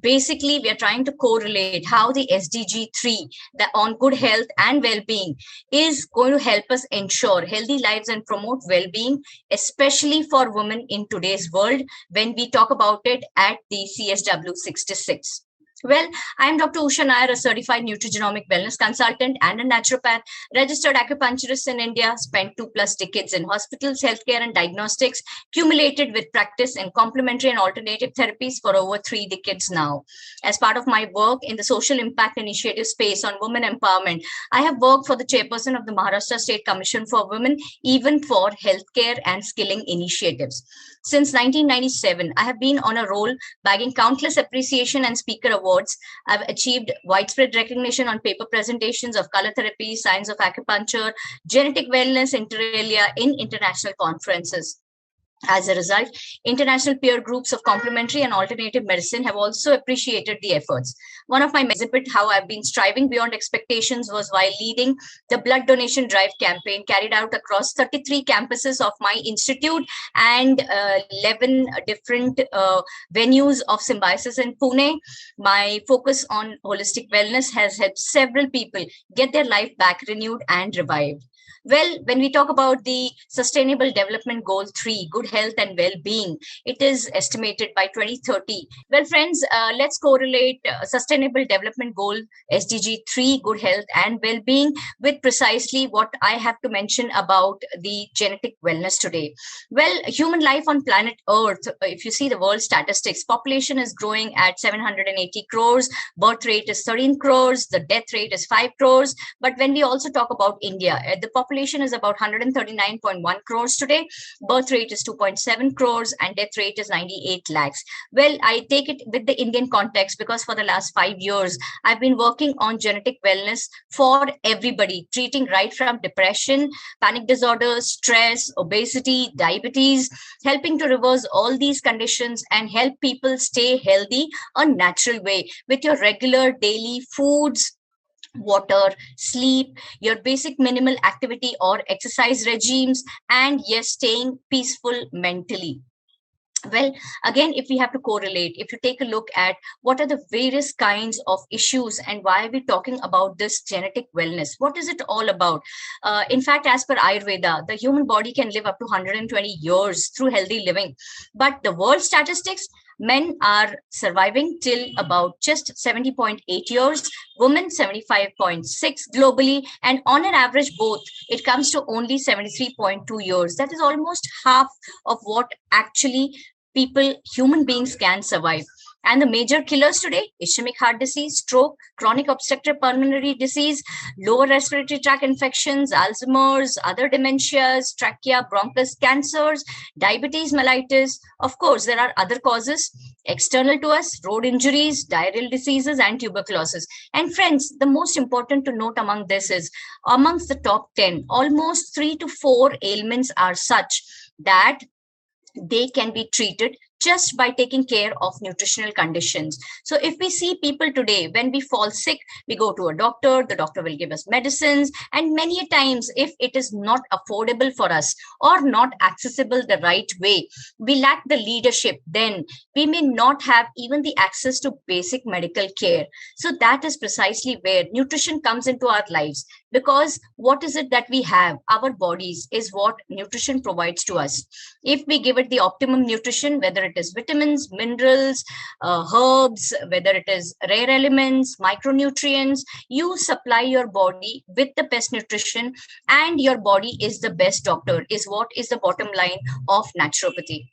Basically, we are trying to correlate how the SDG 3 on good health and well-being is going to help us ensure healthy lives and promote well-being, especially for women in today's world when we talk about it at the CSW66. Well, I am Dr. Ushan Nair, a certified nutrigenomic wellness consultant and a naturopath, registered acupuncturist in India, spent 2+ decades in hospitals, healthcare, and diagnostics, cumulated with practice in complementary and alternative therapies for over 3 decades now. As part of my work in the social impact initiative space on women empowerment, I have worked for the chairperson of the Maharashtra State Commission for Women, even for healthcare and skilling initiatives. Since 1997, I have been on a roll, bagging countless appreciation and speaker awards. I've achieved widespread recognition on paper presentations of color therapy, science of acupuncture, genetic wellness, inter alia in international conferences. As a result, international peer groups of complementary and alternative medicine have also appreciated the efforts. One of my exhibit how I've been striving beyond expectations was while leading the blood donation drive campaign carried out across 33 campuses of my institute and 11 different venues of Symbiosis in Pune. My focus on holistic wellness has helped several people get their life back renewed and revived. Well, when we talk about the Sustainable Development Goal 3, good health and well-being, it is estimated by 2030. Well, friends, let's correlate Sustainable Development Goal SDG 3, good health and well-being, with precisely what I have to mention about the genetic wellness today. Well, human life on planet Earth, if you see the world statistics, population is growing at 780 crores, birth rate is 13 crores, the death rate is 5 crores. But when we also talk about India, the population is about 139.1 crores today, birth rate is 2.7 crores, and death rate is 98 lakhs. Well, I take it with the Indian context because for the last 5 years, I've been working on genetic wellness for everybody, treating right from depression, panic disorders, stress, obesity, diabetes, helping to reverse all these conditions and help people stay healthy a natural way with your regular daily foods, water, sleep, your basic minimal activity or exercise regimes, and yes, staying peaceful mentally. Well, again, if we have to correlate, if you take a look at what are the various kinds of issues and why are we talking about this genetic wellness, what is it all about? In fact, as per Ayurveda, the human body can live up to 120 years through healthy living. But the world statistics, men are surviving till about just 70.8 years, women 75.6 globally, and on an average both, it comes to only 73.2 years. That is almost half of what actually human beings can survive. And the major killers today, ischemic heart disease, stroke, chronic obstructive pulmonary disease, lower respiratory tract infections, Alzheimer's, other dementias, trachea, bronchus cancers, diabetes mellitus. Of course, there are other causes external to us, road injuries, diarrheal diseases, and tuberculosis. And friends, the most important to note among this is, amongst the top 10, almost 3 to 4 ailments are such that they can be treated just by taking care of nutritional conditions. So if we see people today, when we fall sick, we go to a doctor, the doctor will give us medicines. And many a times, if it is not affordable for us or not accessible the right way, we lack the leadership, then we may not have even the access to basic medical care. So that is precisely where nutrition comes into our lives. Because what is it that we have? Our bodies is what nutrition provides to us. If we give it the optimum nutrition, whether it is vitamins, minerals, herbs, whether it is rare elements, micronutrients, you supply your body with the best nutrition, and your body is the best doctor, is what is the bottom line of naturopathy.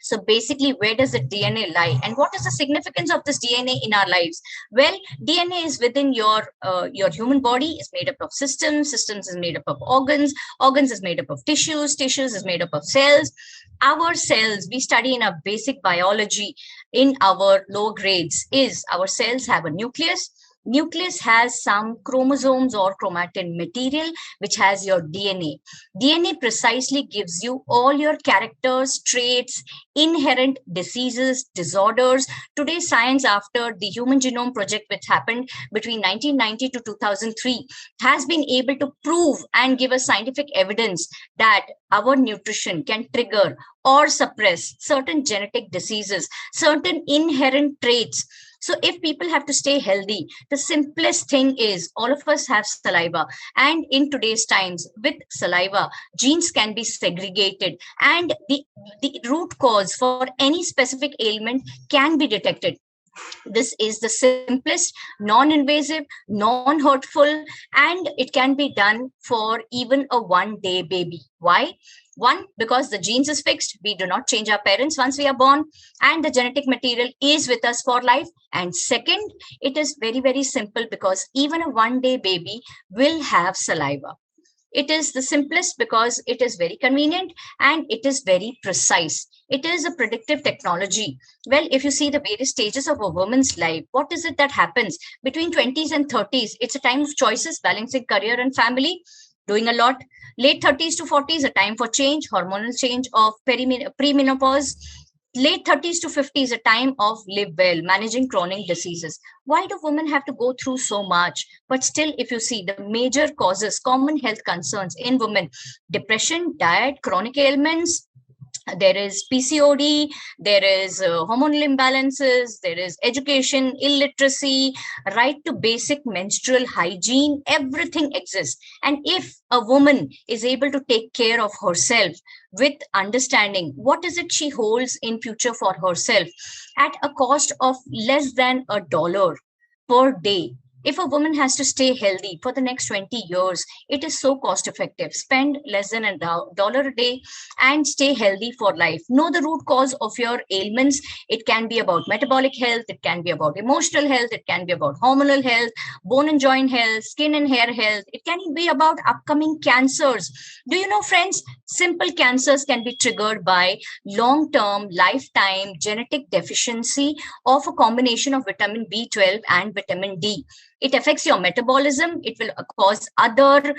So basically, where does the DNA lie, and what is the significance of this DNA in our lives? Well, DNA is within your human body. Is made up of systems is made up of organs is made up of tissues is made up of cells. Our cells, we study in our basic biology in our lower grades, is our cells have a nucleus. Nucleus has some chromosomes or chromatin material, which has your DNA. DNA precisely gives you all your characters, traits, inherent diseases, disorders. Today, science, after the Human Genome Project, which happened between 1990 to 2003, has been able to prove and give us scientific evidence that our nutrition can trigger or suppress certain genetic diseases, certain inherent traits. So if people have to stay healthy, the simplest thing is all of us have saliva. And in today's times, with saliva, genes can be segregated and the root cause for any specific ailment can be detected. This is the simplest, non-invasive, non-hurtful, and it can be done for even a one-day baby. Why? One, because the genes is fixed. We do not change our parents once we are born, and the genetic material is with us for life. And second, it is very, very simple because even a one-day baby will have saliva. It is the simplest because it is very convenient and it is very precise. It is a predictive technology. Well, if you see the various stages of a woman's life, what is it that happens between 20s and 30s? It's a time of choices, balancing career and family, doing a lot. Late 30s to 40s, a time for change, hormonal change of premenopause. Late 30s to 50s, a time of live well, managing chronic diseases. Why do women have to go through so much? But still, if you see the major causes, common health concerns in women, depression, diet, chronic ailments, There is PCOD, there is hormonal imbalances, there is education, illiteracy, right to basic menstrual hygiene, everything exists. And if a woman is able to take care of herself with understanding what is it she holds in future for herself at a cost of less than $1 per day, if a woman has to stay healthy for the next 20 years, it is so cost effective. Spend less than $1 a day and stay healthy for life. Know the root cause of your ailments. It can be about metabolic health. It can be about emotional health. It can be about hormonal health, bone and joint health, skin and hair health. It can be about upcoming cancers. Do you know, friends, simple cancers can be triggered by long-term, lifetime genetic deficiency of a combination of vitamin B12 and vitamin D. It affects your metabolism. It will cause other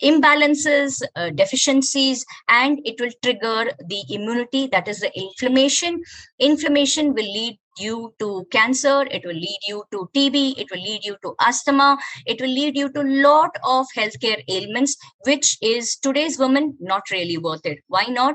imbalances, deficiencies, and it will trigger the immunity, that is the inflammation. Inflammation will lead you to cancer. It will lead you to TB. It will lead you to asthma. It will lead you to a lot of healthcare ailments, which is today's woman not really worth it. Why not?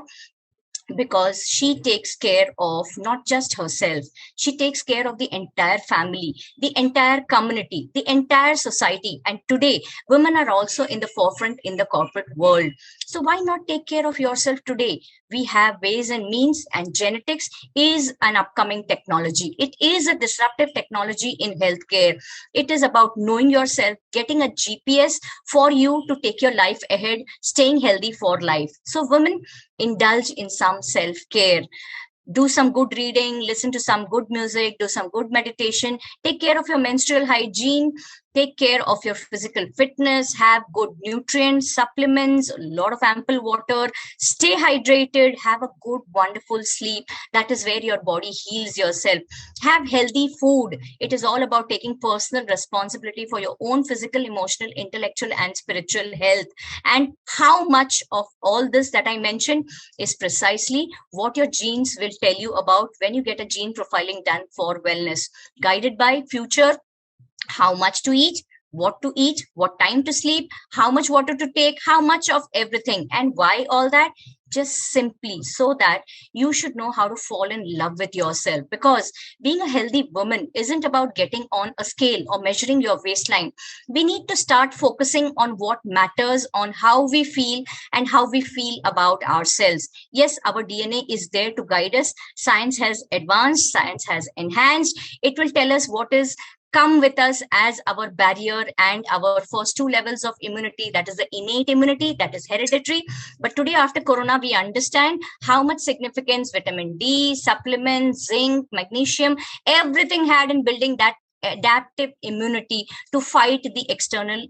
Because she takes care of not just herself, she takes care of the entire family, the entire community, the entire society. And today, women are also in the forefront in the corporate world. So why not take care of yourself today? We have ways and means, and genetics is an upcoming technology. It is a disruptive technology in healthcare. It is about knowing yourself, getting a GPS for you to take your life ahead, staying healthy for life. So women, indulge in some self-care. Do some good reading, listen to some good music, do some good meditation, take care of your menstrual hygiene, take care of your physical fitness, have good nutrients, supplements, a lot of ample water, stay hydrated, have a good, wonderful sleep. That is where your body heals yourself. Have healthy food. It is all about taking personal responsibility for your own physical, emotional, intellectual, and spiritual health. And how much of all this that I mentioned is precisely what your genes will tell you about when you get a gene profiling done for wellness, guided by future, how much to eat, what time to sleep, how much water to take, how much of everything. And why all that? Just simply so that you should know how to fall in love with yourself. Because being a healthy woman isn't about getting on a scale or measuring your waistline. We need to start focusing on what matters, on how we feel and how we feel about ourselves. Yes, our DNA is there to guide us. Science has advanced, science has enhanced. It will tell us what is come with us as our barrier and our first two levels of immunity, that is the innate immunity, that is hereditary. But today, after corona, we understand how much significance vitamin D, supplements, zinc, magnesium, everything had in building that adaptive immunity to fight the external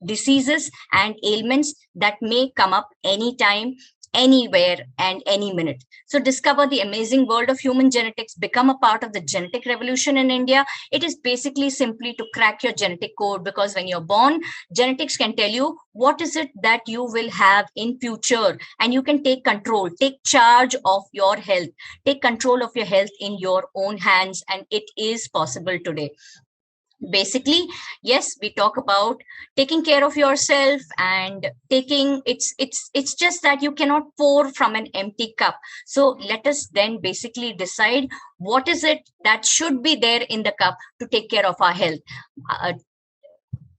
diseases and ailments that may come up anytime, anywhere, and any minute. So discover the amazing world of human genetics, become a part of the genetic revolution in India. It is basically simply to crack your genetic code, because when you're born, genetics can tell you what is it that you will have in future, and you can take control, take charge of your health, take control of your health in your own hands, and it is possible today. Basically, yes, we talk about taking care of yourself and taking it's just that you cannot pour from an empty cup. So let us then basically decide what is it that should be there in the cup to take care of our health.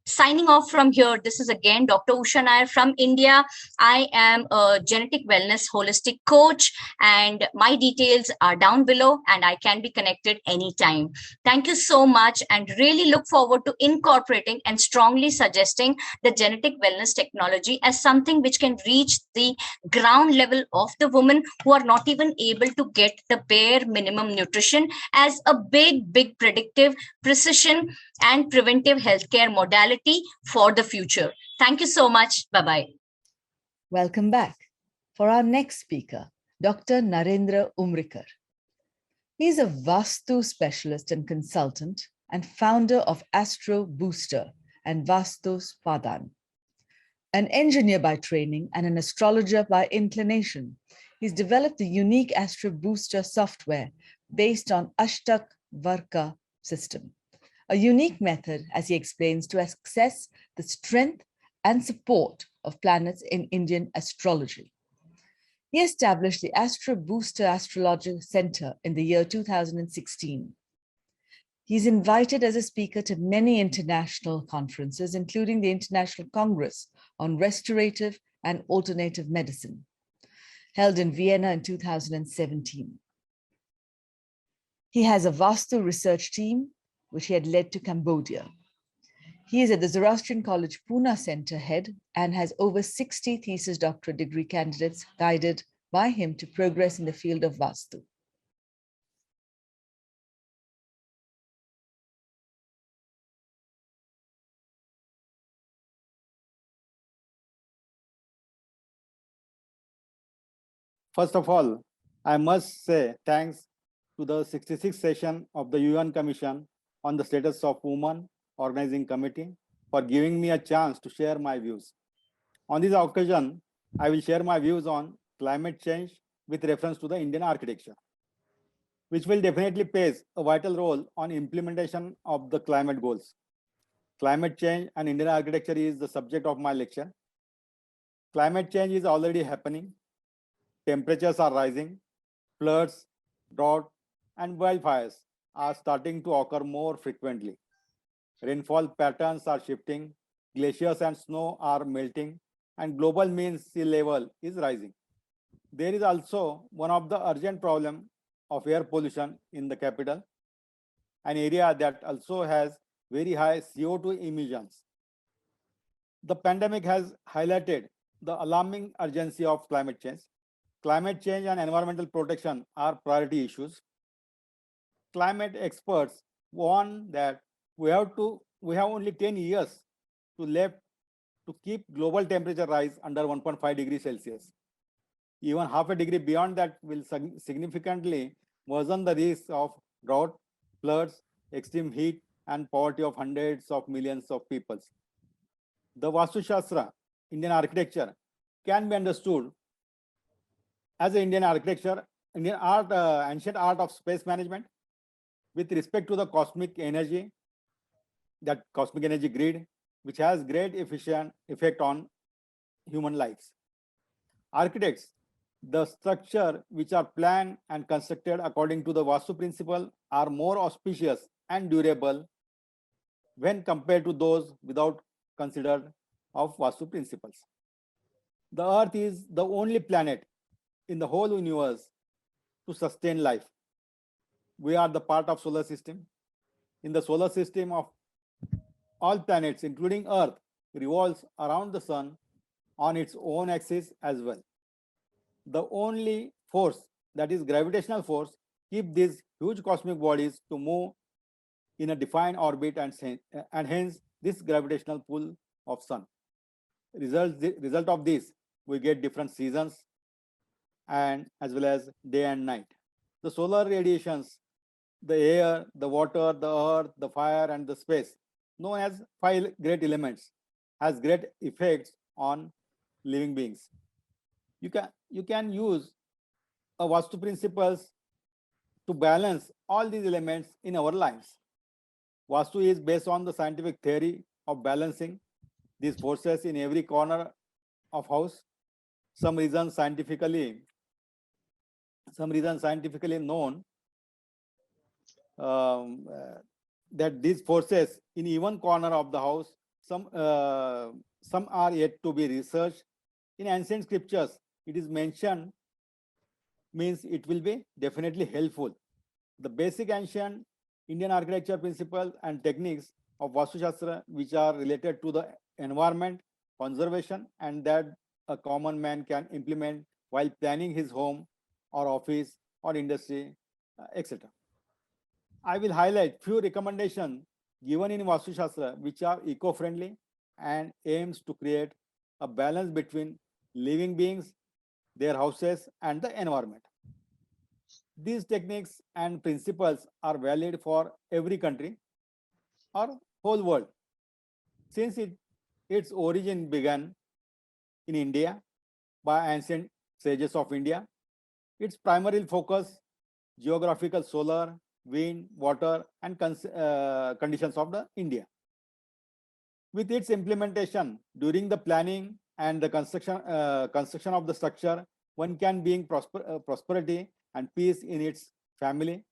Signing off from here, this is again Dr. Ushan Nair from India. I am a genetic wellness holistic coach, and my details are down below, and I can be connected anytime. Thank you so much, and really look forward to incorporating and strongly suggesting the genetic wellness technology as something which can reach the ground level of the women who are not even able to get the bare minimum nutrition as a big predictive, precision, and preventive healthcare modality for the future. Thank you so much. Bye-bye. Welcome back. For our next speaker, Dr. Narendra Umrikar. He is a Vastu specialist and consultant and founder of Astro Booster and Vastu Spadhan. An engineer by training and an astrologer by inclination, he's developed the unique Astro Booster software based on Ashtak Varka system. A unique method, as he explains, to access the strength and support of planets in Indian astrology. He established the Astro Booster Astrology Center in the year 2016. He's invited as a speaker to many international conferences, including the International Congress on Restorative and Alternative Medicine, held in Vienna in 2017. He has a Vastu research team, which he had led to Cambodia. He is at the Zoroastrian College Pune Center head and has over 60 thesis doctorate degree candidates guided by him to progress in the field of Vastu. First of all, I must say thanks to the 66th session of the UN Commission on the Status of Women Organizing Committee for giving me a chance to share my views. On this occasion, I will share my views on climate change with reference to the Indian architecture, which will definitely play a vital role on implementation of the climate goals. Climate change and Indian architecture is the subject of my lecture. Climate change is already happening. Temperatures are rising, floods, drought, and wildfires are starting to occur more frequently. Rainfall patterns are shifting, glaciers and snow are melting, and global mean sea level is rising. There is also one of the urgent problem of air pollution in the capital, an area that also has very high CO2 emissions. The pandemic has highlighted the alarming urgency of climate change. Climate change and environmental protection are priority issues. Climate experts warn that we have only 10 years to left to keep global temperature rise under 1.5 degrees Celsius. Even half a degree beyond that will significantly worsen the risk of drought, floods, extreme heat, and poverty of hundreds of millions of people. The Vastu Shastra, Indian architecture, can be understood as an Indian architecture, Indian art, ancient art of space management with respect to the cosmic energy, that cosmic energy grid, which has great efficient effect on human lives. Architects, the structure which are planned and constructed according to the Vastu principle are more auspicious and durable when compared to those without considered of Vastu principles. The Earth is the only planet in the whole universe to sustain life. We are the part of solar system. In the solar system of all planets, including Earth, revolves around the sun on its own axis as well. The only force, that is gravitational force, keep these huge cosmic bodies to move in a defined orbit, and hence this gravitational pull of sun. Result of this, we get different seasons and as well as day and night. The solar radiations, the air, the water, the earth, the fire, and the space, known as 5 great elements, has great effects on living beings. You can use a Vastu principles to balance all these elements in our lives. Vastu is based on the scientific theory of balancing these forces in every corner of house. Some reason scientifically known that these forces in even corner of the house, some are yet to be researched. In ancient scriptures, it is mentioned, means it will be definitely helpful. The basic ancient Indian architecture principles and techniques of Vastu Shastra, which are related to the environment, conservation, and that a common man can implement while planning his home or office or industry, etc. I will highlight few recommendations given in Vastu Shastra which are eco-friendly and aims to create a balance between living beings, their houses, and the environment. These techniques and principles are valid for every country or whole world. Since its origin began in India by ancient sages of India, its primary focus geographical solar, wind, water, and conditions of the India. With its implementation during the planning and the construction of the structure one can bring prosperity and peace in its family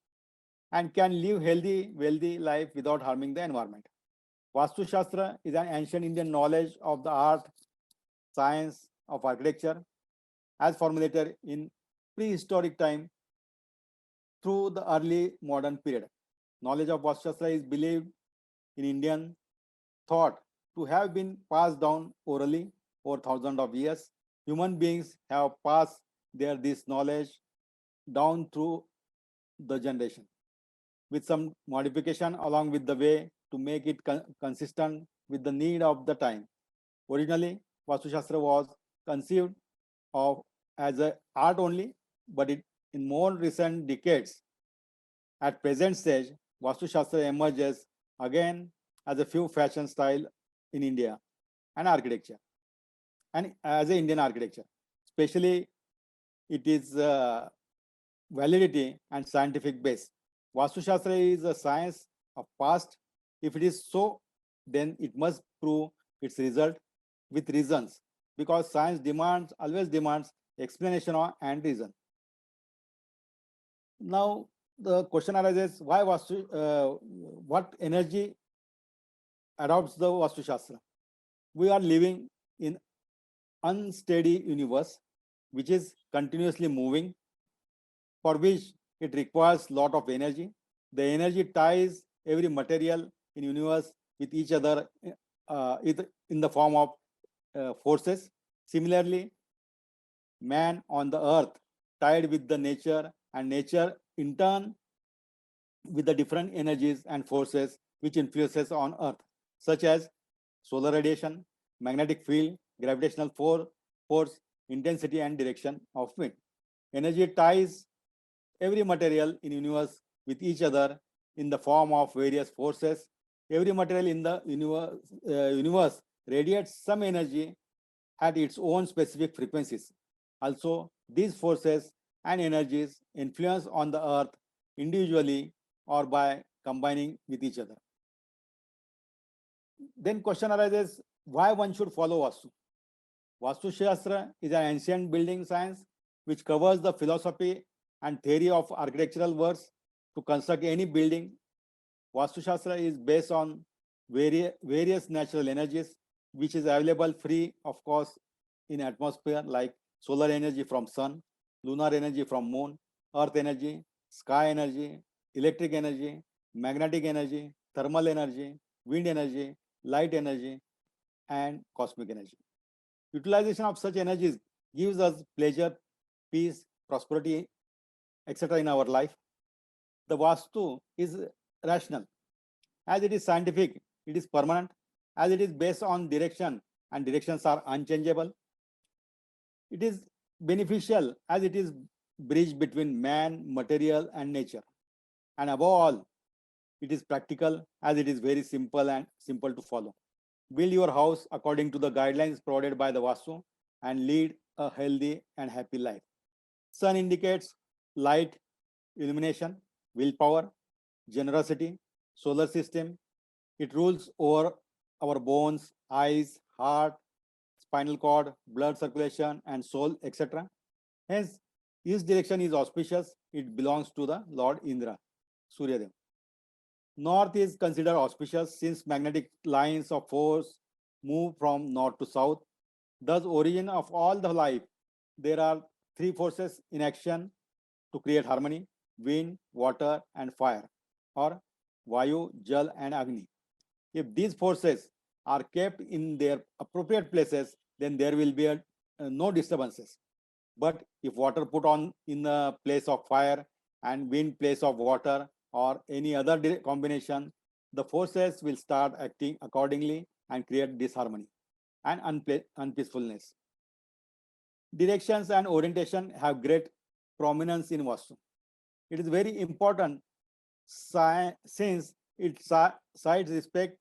and can live healthy, wealthy life without harming the environment. Vastu Shastra is an ancient Indian knowledge of the art, science of architecture as formulated in prehistoric time through the early modern period. Knowledge of Vastu Shastra is believed in Indian thought to have been passed down orally over thousands of years. Human beings have passed this knowledge down through the generation with some modification along with the way to make it consistent with the need of the time. Originally, Vastu Shastra was conceived of as a art only, but in more recent decades, at present stage, Vastu Shastra emerges again as a few fashion style in India and architecture, and as a Indian architecture. Especially, it is validity and scientific base. Vastu Shastra is a science of past. If it is so, then it must prove its result with reasons, because science always demands explanation and reason. Now the question arises: why what energy adopts the Vastu Shastra? We are living in unsteady universe, which is continuously moving, for which it requires lot of energy. The energy ties every material in universe with each other in the form of forces. Similarly, man on the earth tied with the nature, and nature in turn with the different energies and forces which influences on earth, such as solar radiation, magnetic field, gravitational force, intensity and direction of wind. Energy ties every material in universe with each other in the form of various forces. Every material in the universe radiates some energy at its own specific frequencies. Also, these forces and energies influence on the earth individually or by combining with each other. Then question arises, why one should follow Vastu? Vastu Shastra is an ancient building science which covers the philosophy and theory of architectural works to construct any building. Vastu Shastra is based on various natural energies which is available free of course in atmosphere, like solar energy from sun, lunar energy from moon, earth energy, sky energy, electric energy, magnetic energy, thermal energy, wind energy, light energy, and cosmic energy. Utilization of such energies gives us pleasure, peace, prosperity, etc. in our life. The Vastu is rational. As it is scientific, it is permanent. As it is based on direction, and directions are unchangeable. It is beneficial as it is bridge between man, material, and nature. And above all, it is practical as it is very simple to follow. Build your house according to the guidelines provided by the Vastu and lead a healthy and happy life. Sun indicates light, illumination, willpower, generosity, solar system. It rules over our bones, eyes, heart, spinal cord, blood circulation, and soul, etc. Hence, each direction is auspicious. It belongs to the Lord Indra, Suryadev. North is considered auspicious since magnetic lines of force move from north to south. Thus, origin of all the life, there are three forces in action to create harmony: wind, water, and fire, or Vayu, Jal, and Agni. If these forces are kept in their appropriate places, then there will be no disturbances. But if water put on in the place of fire and wind place of water or any other combination, the forces will start acting accordingly and create disharmony and unpeacefulness. Directions and orientation have great prominence in Vastu. It is very important since it sites respect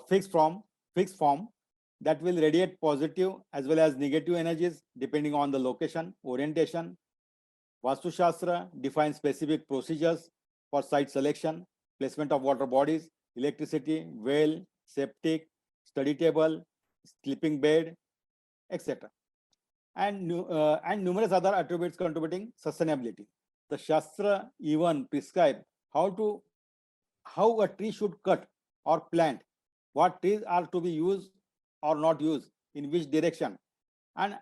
fixed form that will radiate positive as well as negative energies depending on the location, orientation. Vastu Shastra defines specific procedures for site selection, placement of water bodies, electricity, well, septic, study table, sleeping bed, etc. and numerous other attributes contributing sustainability. The Shastra even prescribe how a tree should cut or plant, what trees are to be used or not used, in which direction, and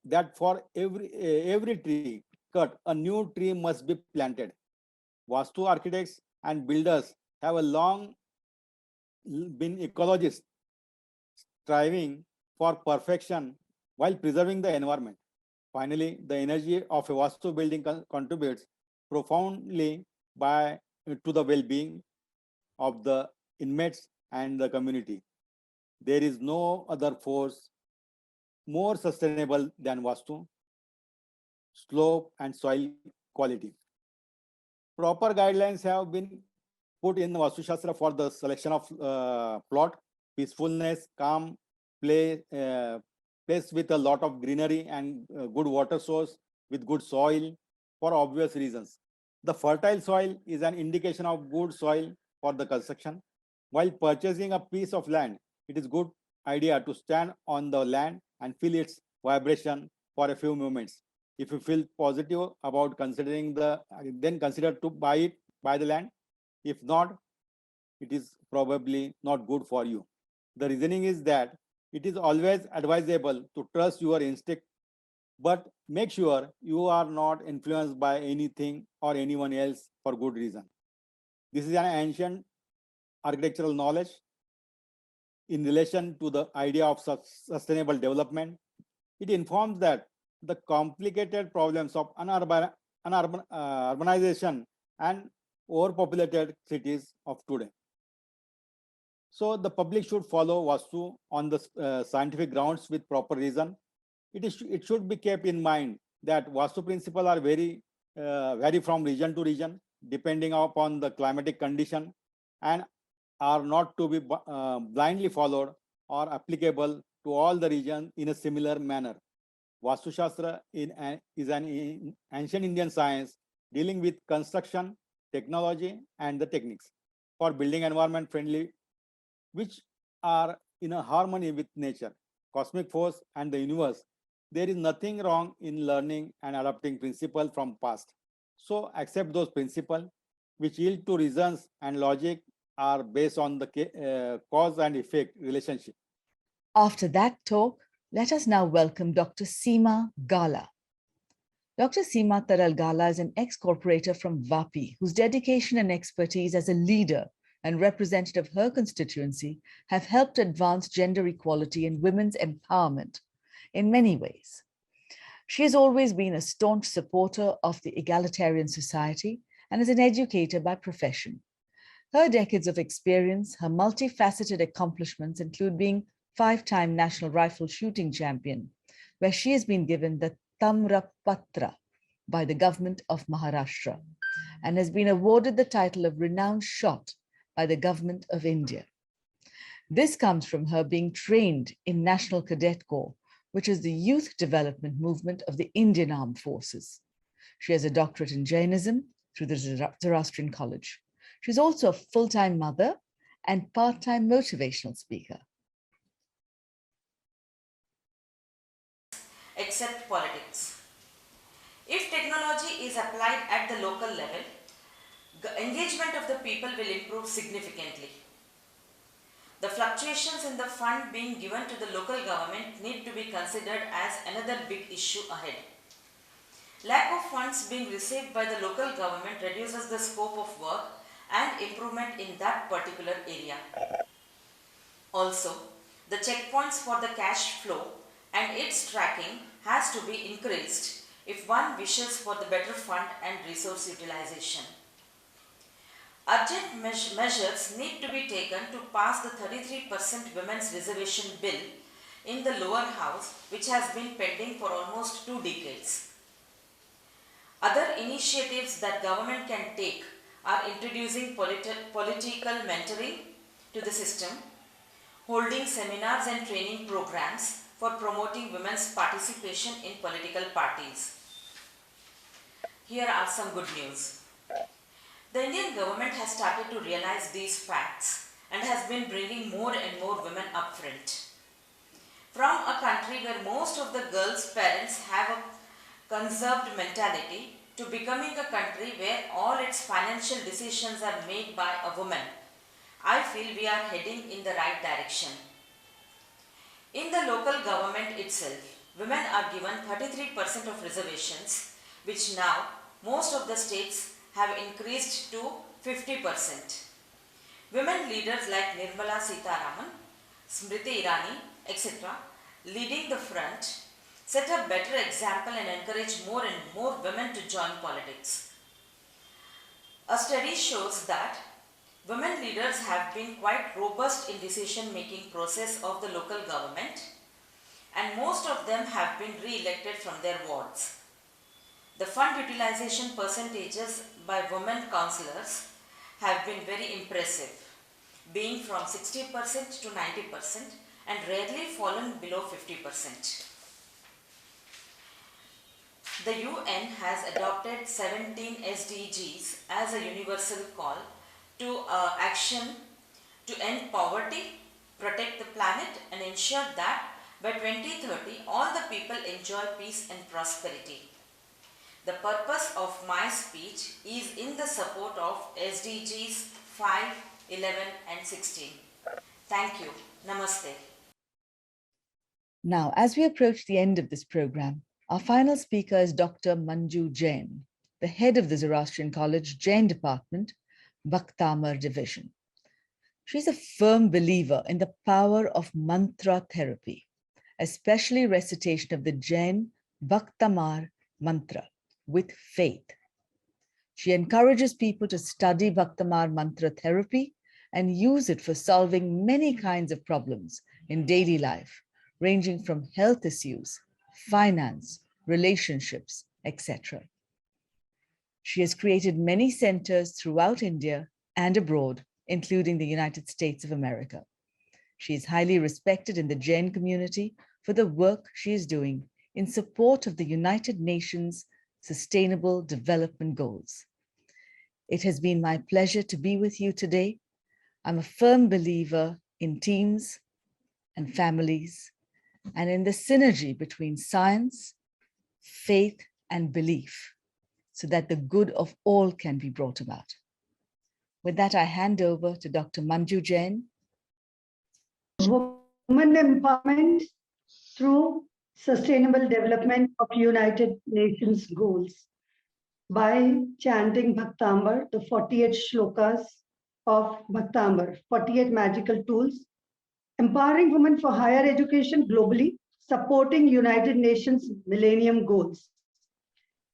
that for every tree cut, a new tree must be planted. Vastu architects and builders have a long been ecologists striving for perfection while preserving the environment. Finally, the energy of a Vastu building contributes profoundly to the well-being of the inmates and the community. There is no other force more sustainable than Vastu, slope and soil quality. Proper guidelines have been put in Vastu Shastra for the selection of plot, peacefulness, calm, place with a lot of greenery and good water source with good soil for obvious reasons. The fertile soil is an indication of good soil for the construction. While purchasing a piece of land, it is good idea to stand on the land and feel its vibration for a few moments. If you feel positive about considering then consider to buy the land. If not, it is probably not good for you. The reasoning is that it is always advisable to trust your instinct, but make sure you are not influenced by anything or anyone else for good reason. This is an ancient architectural knowledge in relation to the idea of sustainable development. It informs that the complicated problems of urbanization and overpopulated cities of today. So the public should follow Vastu on the scientific grounds with proper reason. It should be kept in mind that Vastu principles are vary from region to region, depending upon the climatic condition, and are not to be blindly followed or applicable to all the regions in a similar manner. Vastu Shastra is an ancient Indian science dealing with construction, technology, and the techniques for building environment friendly, which are in a harmony with nature, cosmic force, and the universe. There is nothing wrong in learning and adopting principles from past. So accept those principles which yield to reasons and logic are based on the cause and effect relationship. After that talk, let us now welcome Dr. Seema Gala. Dr. Seema Taral Gala is an ex-corporator from Vapi, whose dedication and expertise as a leader and representative of her constituency have helped advance gender equality and women's empowerment in many ways. She has always been a staunch supporter of the egalitarian society and is an educator by profession. Her decades of experience, her multifaceted accomplishments include being 5-time National Rifle Shooting Champion, where she has been given the Tamra Patra by the government of Maharashtra and has been awarded the title of Renowned Shot by the government of India. This comes from her being trained in National Cadet Corps, which is the youth development movement of the Indian Armed Forces. She has a doctorate in Jainism through the Zoroastrian College. She's also a full-time mother and part-time motivational speaker. Except politics. If technology is applied at the local level, the engagement of the people will improve significantly. The fluctuations in the fund being given to the local government need to be considered as another big issue ahead. Lack of funds being received by the local government reduces the scope of work and improvement in that particular area. Also, the checkpoints for the cash flow and its tracking has to be increased if one wishes for the better fund and resource utilization. Urgent measures need to be taken to pass the 33% Women's Reservation Bill in the lower house, which has been pending for almost 2 decades. Other initiatives that government can take are introducing political mentoring to the system, holding seminars and training programs for promoting women's participation in political parties. Here are some good news. The Indian government has started to realize these facts and has been bringing more and more women up front. From a country where most of the girls' parents have a conserved mentality to becoming a country where all its financial decisions are made by a woman, I feel we are heading in the right direction. In the local government itself, women are given 33% of reservations, which now most of the states have increased to 50%. Women leaders like Nirmala Sitharaman, Smriti Irani, etc., leading the front, set a better example and encourage more and more women to join politics. A study shows that women leaders have been quite robust in decision-making process of the local government, and most of them have been re-elected from their wards. The fund utilization percentages by women councillors have been very impressive, being from 60% to 90% and rarely fallen below 50%. The UN has adopted 17 SDGs as a universal call to action to end poverty, protect the planet and ensure that by 2030 all the people enjoy peace and prosperity. The purpose of my speech is in the support of SDGs 5, 11 and 16. Thank you. Namaste. Now, as we approach the end of this program, our final speaker is Dr. Manju Jain, the head of the Zoroastrian College Jain Department, Bhaktamar Division. She's a firm believer in the power of mantra therapy, especially recitation of the Jain Bhaktamar mantra with faith. She encourages people to study Bhaktamar mantra therapy and use it for solving many kinds of problems in daily life, ranging from health issues, finance, relationships, etc. She has created many centers throughout India and abroad, including the United States of America. She is highly respected in the Jain community for the work she is doing in support of the United Nations Sustainable Development Goals. It has been my pleasure to be with you today. I'm a firm believer in teams and families and in the synergy between science, faith, and belief so that the good of all can be brought about. With that, I hand over to Dr. Manju Jain. Women empowerment through sustainable development of United Nations goals by chanting Bhaktamar, the 48 shlokas of Bhaktamar, 48 magical tools, empowering women for higher education globally, supporting United Nations Millennium Goals.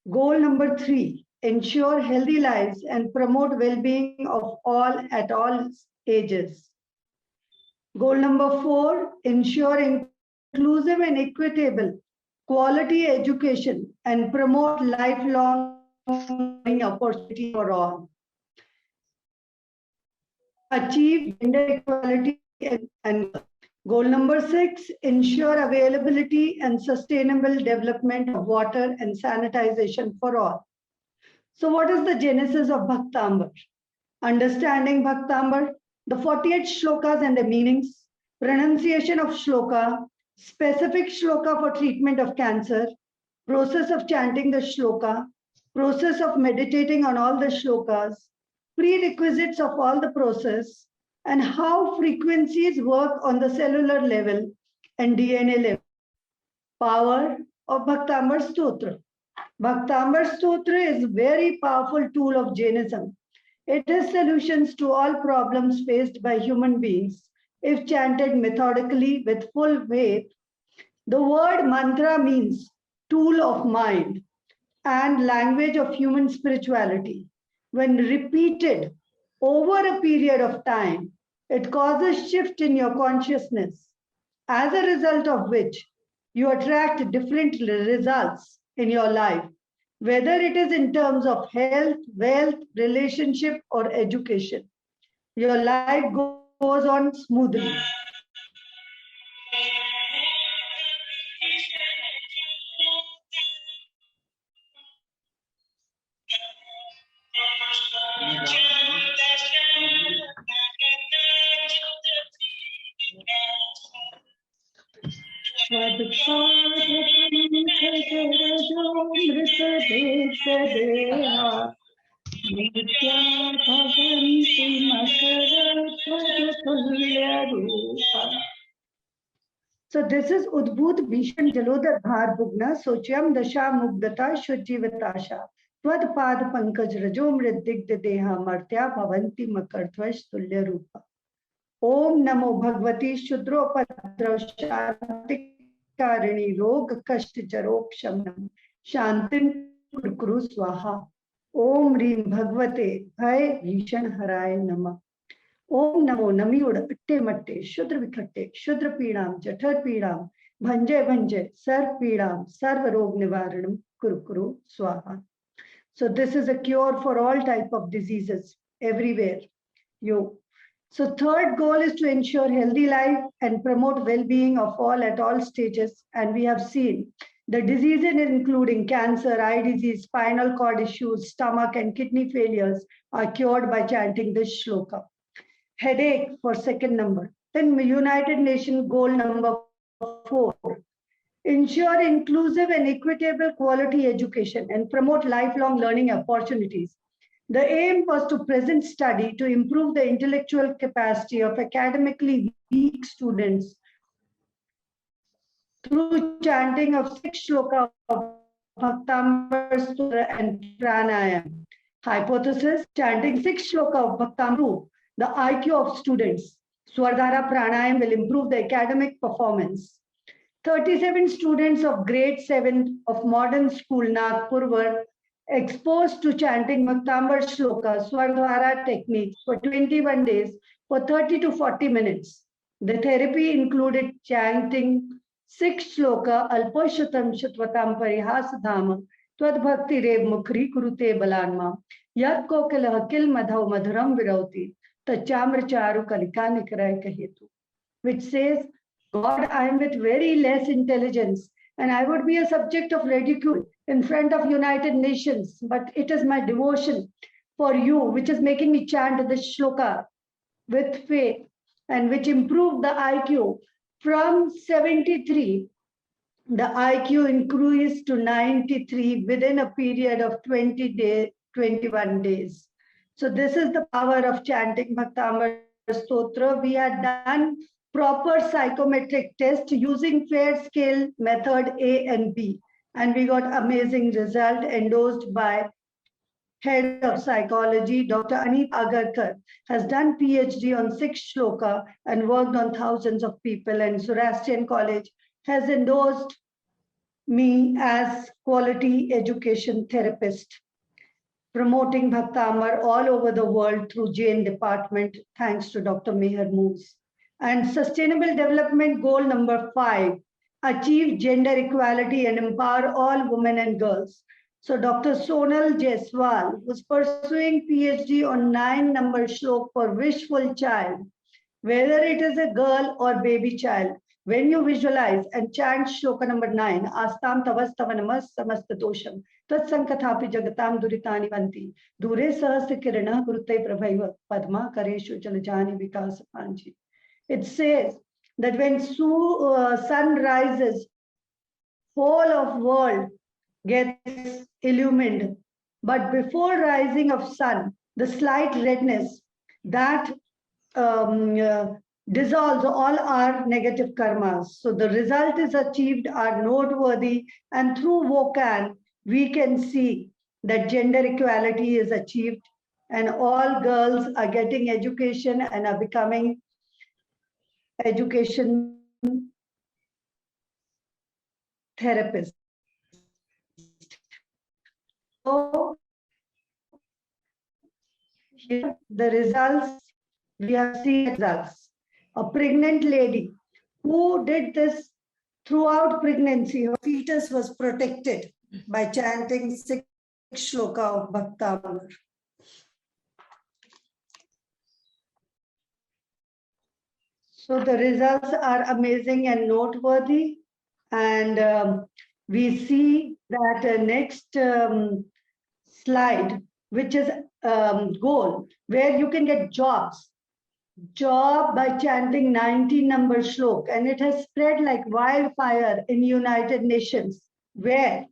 Goal number 3, ensure healthy lives and promote well-being of all at all ages. Goal number 4, ensure inclusive and equitable quality education and promote lifelong learning opportunity for all. Achieve gender equality and goal number 6, ensure availability and sustainable development of water and sanitization for all. So what is the genesis of Bhaktamar? Understanding Bhaktamar, the 48 shlokas and the meanings, pronunciation of shloka, specific shloka for treatment of cancer, process of chanting the shloka, process of meditating on all the shlokas, prerequisites of all the process, and how frequencies work on the cellular level and DNA level. Power of Bhaktamar Stotra. Bhaktamar Stotra is a very powerful tool of Jainism. It has solutions to all problems faced by human beings if chanted methodically with full faith. The word mantra means tool of mind and language of human spirituality. When repeated over a period of time, it causes shift in your consciousness, as a result of which you attract different results in your life, whether it is in terms of health, wealth, relationship, or education. Your life goes on smoothly. So this is Udbhut Bhishan Jalodar Bhar Bhugna Socham Dasha Mugdata Shujivatasha Tvad Pad Pankaj Rajom Ridigda Deha Martya Bhavanti Makartvash Tulya Rupa. Om Namo Bhagavati Shudro Padra Shanti Karini Rog Kashti Jarok Shamnam Shantin Kurkuru Swaha. Om Rim Bhagavate Bhai Bhishan Haray Nama. Om Namo Namiud Atte Matte Shudra Vikatte Shudra Pidam Jathar Pidam Bhanje Bhanje Sarv Pidam Sarva Rog Nivaranam Kurukuru Swaha. So this is a cure for all type of diseases everywhere. So third goal is to ensure healthy life and promote well-being of all at all stages. And we have seen the diseases including cancer, eye disease, spinal cord issues, stomach and kidney failures are cured by chanting this shloka. Headache for second number. Then United Nations goal number 4. Ensure inclusive and equitable quality education and promote lifelong learning opportunities. The aim was to present study to improve the intellectual capacity of academically weak students through chanting of 6 shloka of Bhaktamar Sutra and Pranayam. Hypothesis, chanting 6 shloka of Bhaktamar, the IQ of students. Swardhara Pranayam will improve the academic performance. 37 students of grade 7 of modern school Nagpur were exposed to chanting Bhaktamar Shloka Swardhara technique for 21 days for 30 to 40 minutes. The therapy included chanting 6 shloka Alposhatam Shatvatam Parihasadhama Tvad Bhakti Rev Mukhri Kurute Balanma Yat Kokilah Kil Madhav Madhuram Virauti Tachamr Charu Kalika Nikray Kahetu, which says, God, I am with very less intelligence and I would be a subject of ridicule in front of United Nations, but it is my devotion for you which is making me chant this shloka with faith and which improved the IQ from 73. The IQ increased to 93 within a period of 21 days. So this is the power of chanting Bhaktamar Stotra. We had done proper psychometric test using fair scale method A and B, and we got amazing result endorsed by head of psychology, Dr. Anit Agarkar, has done PhD on 6 shloka and worked on thousands of people, and Zoroastrian College has endorsed me as quality education therapist, promoting Bhaktamar all over the world through Jain department, thanks to Dr. Meher Moose. And Sustainable Development Goal number 5, achieve gender equality and empower all women and girls. So Dr. Sonal Jaiswal was pursuing PhD on 9 number shlok for wishful child, whether it is a girl or baby child. When you visualize and chant shloka number 9, Astam Tavastavanamas Samastadosham, Tat Sankathapi Jagatam Duritani Vanti, Dure Sahasra Kirana Kurute Prabhaiva, Padma Kareshu Jalajani Vikas Panji. It says that when sun rises, whole of world gets illumined. But before rising of sun, the slight redness that dissolves all our negative karmas. So the result is achieved are noteworthy, and through Wokan, we can see that gender equality is achieved and all girls are getting education and are becoming education therapists. So here the results, we have seen results. A pregnant lady who did this throughout pregnancy, her fetus was protected by chanting 6 shloka of Bhaktamar. So the results are amazing and noteworthy. And we see that next slide, which is goal, where you can get jobs. job by chanting 19 number shlok, and it has spread like wildfire in United Nations, where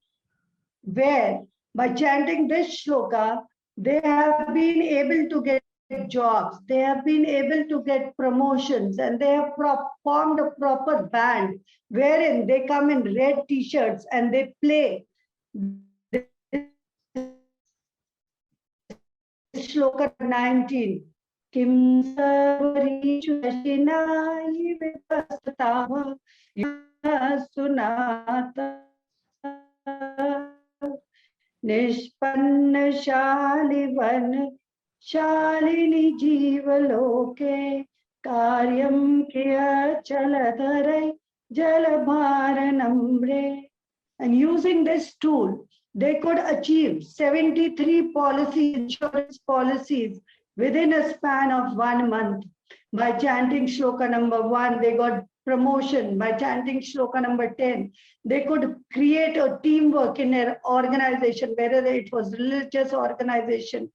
by chanting this shloka, they have been able to get jobs, they have been able to get promotions, and they have formed a proper band wherein they come in red t-shirts and they play shloka 19. Kim sarvarishu ashinayi vipastataha sunata निष्पन्न शालिवन शालिनी जीवलोके कार्यं किया चलधरै जलभारनम्रे. And using this tool, they could achieve 73 insurance policies within a span of 1 month. By chanting shloka number 1, they got promotion. By chanting shloka number 10, they could create a teamwork in their organization, whether it was religious organization.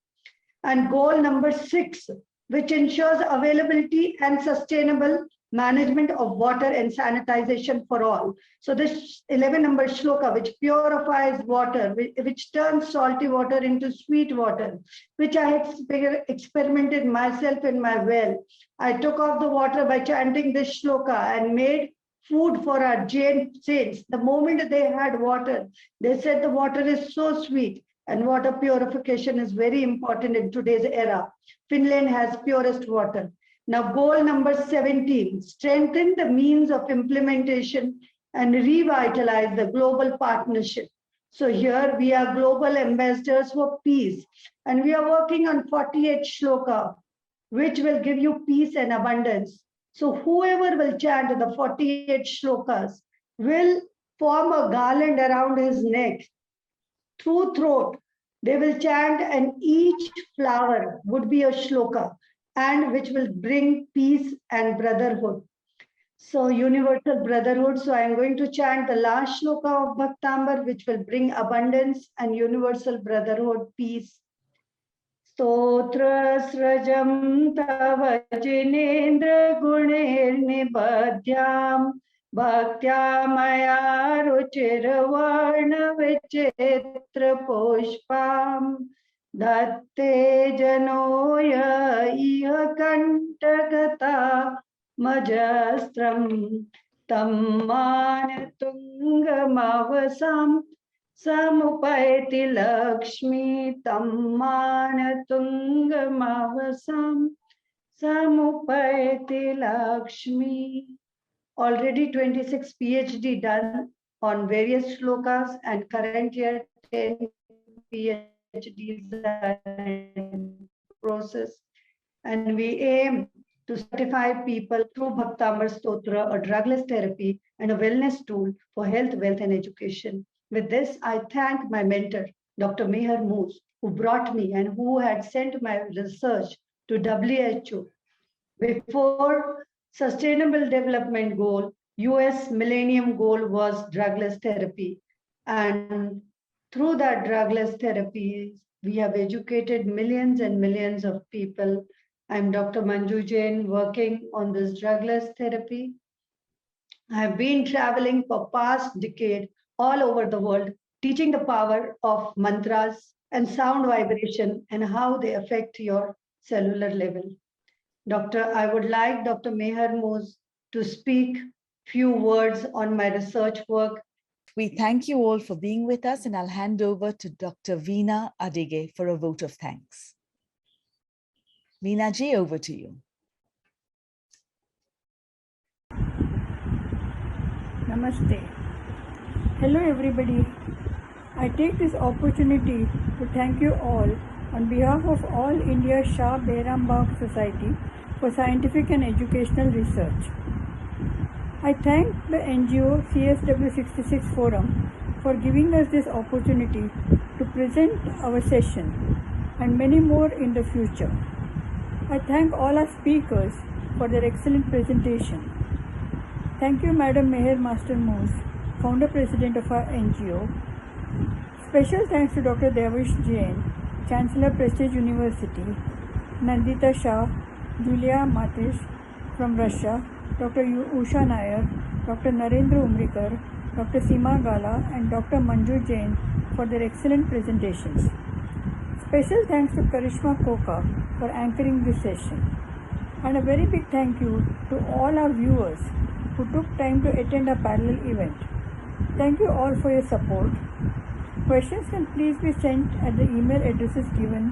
And goal number 6, which ensures availability and sustainable management of water and sanitization for all. So this 11 number shloka, which purifies water, which turns salty water into sweet water, which I experimented myself in my well. I took off the water by chanting this shloka and made food for our Jain saints. The moment they had water, they said the water is so sweet, and water purification is very important in today's era. Finland has purest water. Now, goal number 17, strengthen the means of implementation and revitalize the global partnership. So here we are global ambassadors for peace, and we are working on 48 shloka, which will give you peace and abundance. So whoever will chant the 48 shlokas will form a garland around his neck through throat. They will chant, and each flower would be a shloka, and which will bring peace and brotherhood. So universal brotherhood. So I am going to chant the last shloka of Bhaktambar, which will bring abundance and universal brotherhood, peace. Stotra srajam tava jinendra guner nibadhyam bhaktya maya ruchir varna vichitra pushpam datte janoya iha kantagata majastram tamman tungamavasam samupayati lakshmi tamman tungamavasam samupayati lakshmi. Already 26 PhD done on various shlokas, and current year 10 PhDs are in process. And we aim to certify people through Bhaktambar Stotra, a drugless therapy and a wellness tool for health, wealth, and education. With this, I thank my mentor, Dr. Meher Moose, who brought me and who had sent my research to WHO. Before Sustainable Development Goal, US Millennium Goal was drugless therapy. And through that drugless therapy, we have educated millions and millions of people. I'm Dr. Manju Jain, working on this drugless therapy. I've been traveling for past decade all over the world, teaching the power of mantras and sound vibration and how they affect your cellular level. I would like Dr. Meher Moose to speak few words on my research work. We thank you all for being with us, and I'll hand over to Dr. Veena Adige for a vote of thanks. Veena ji, over to you. Namaste. Hello everybody. I take this opportunity to thank you all on behalf of All India Shah Behram Society for Scientific and Educational Research. I thank the NGO CSW66 Forum for giving us this opportunity to present our session and many more in the future. I thank all our speakers for their excellent presentation. Thank you, Madam Meher Master Moose, Founder President of our NGO. Special thanks to Dr. Devish Jain, Chancellor Prestige University, Nandita Shah, Julia Matyish from Russia, Dr. Ushan Nair, Dr. Narendra Umrikar, Dr. Seema Gala, and Dr. Manju Jain for their excellent presentations. Special thanks to Karishma Koka for anchoring this session. And a very big thank you to all our viewers who took time to attend our parallel event. Thank you all for your support. Questions can please be sent at the email addresses given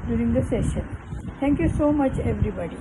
during the session. Thank you so much, everybody.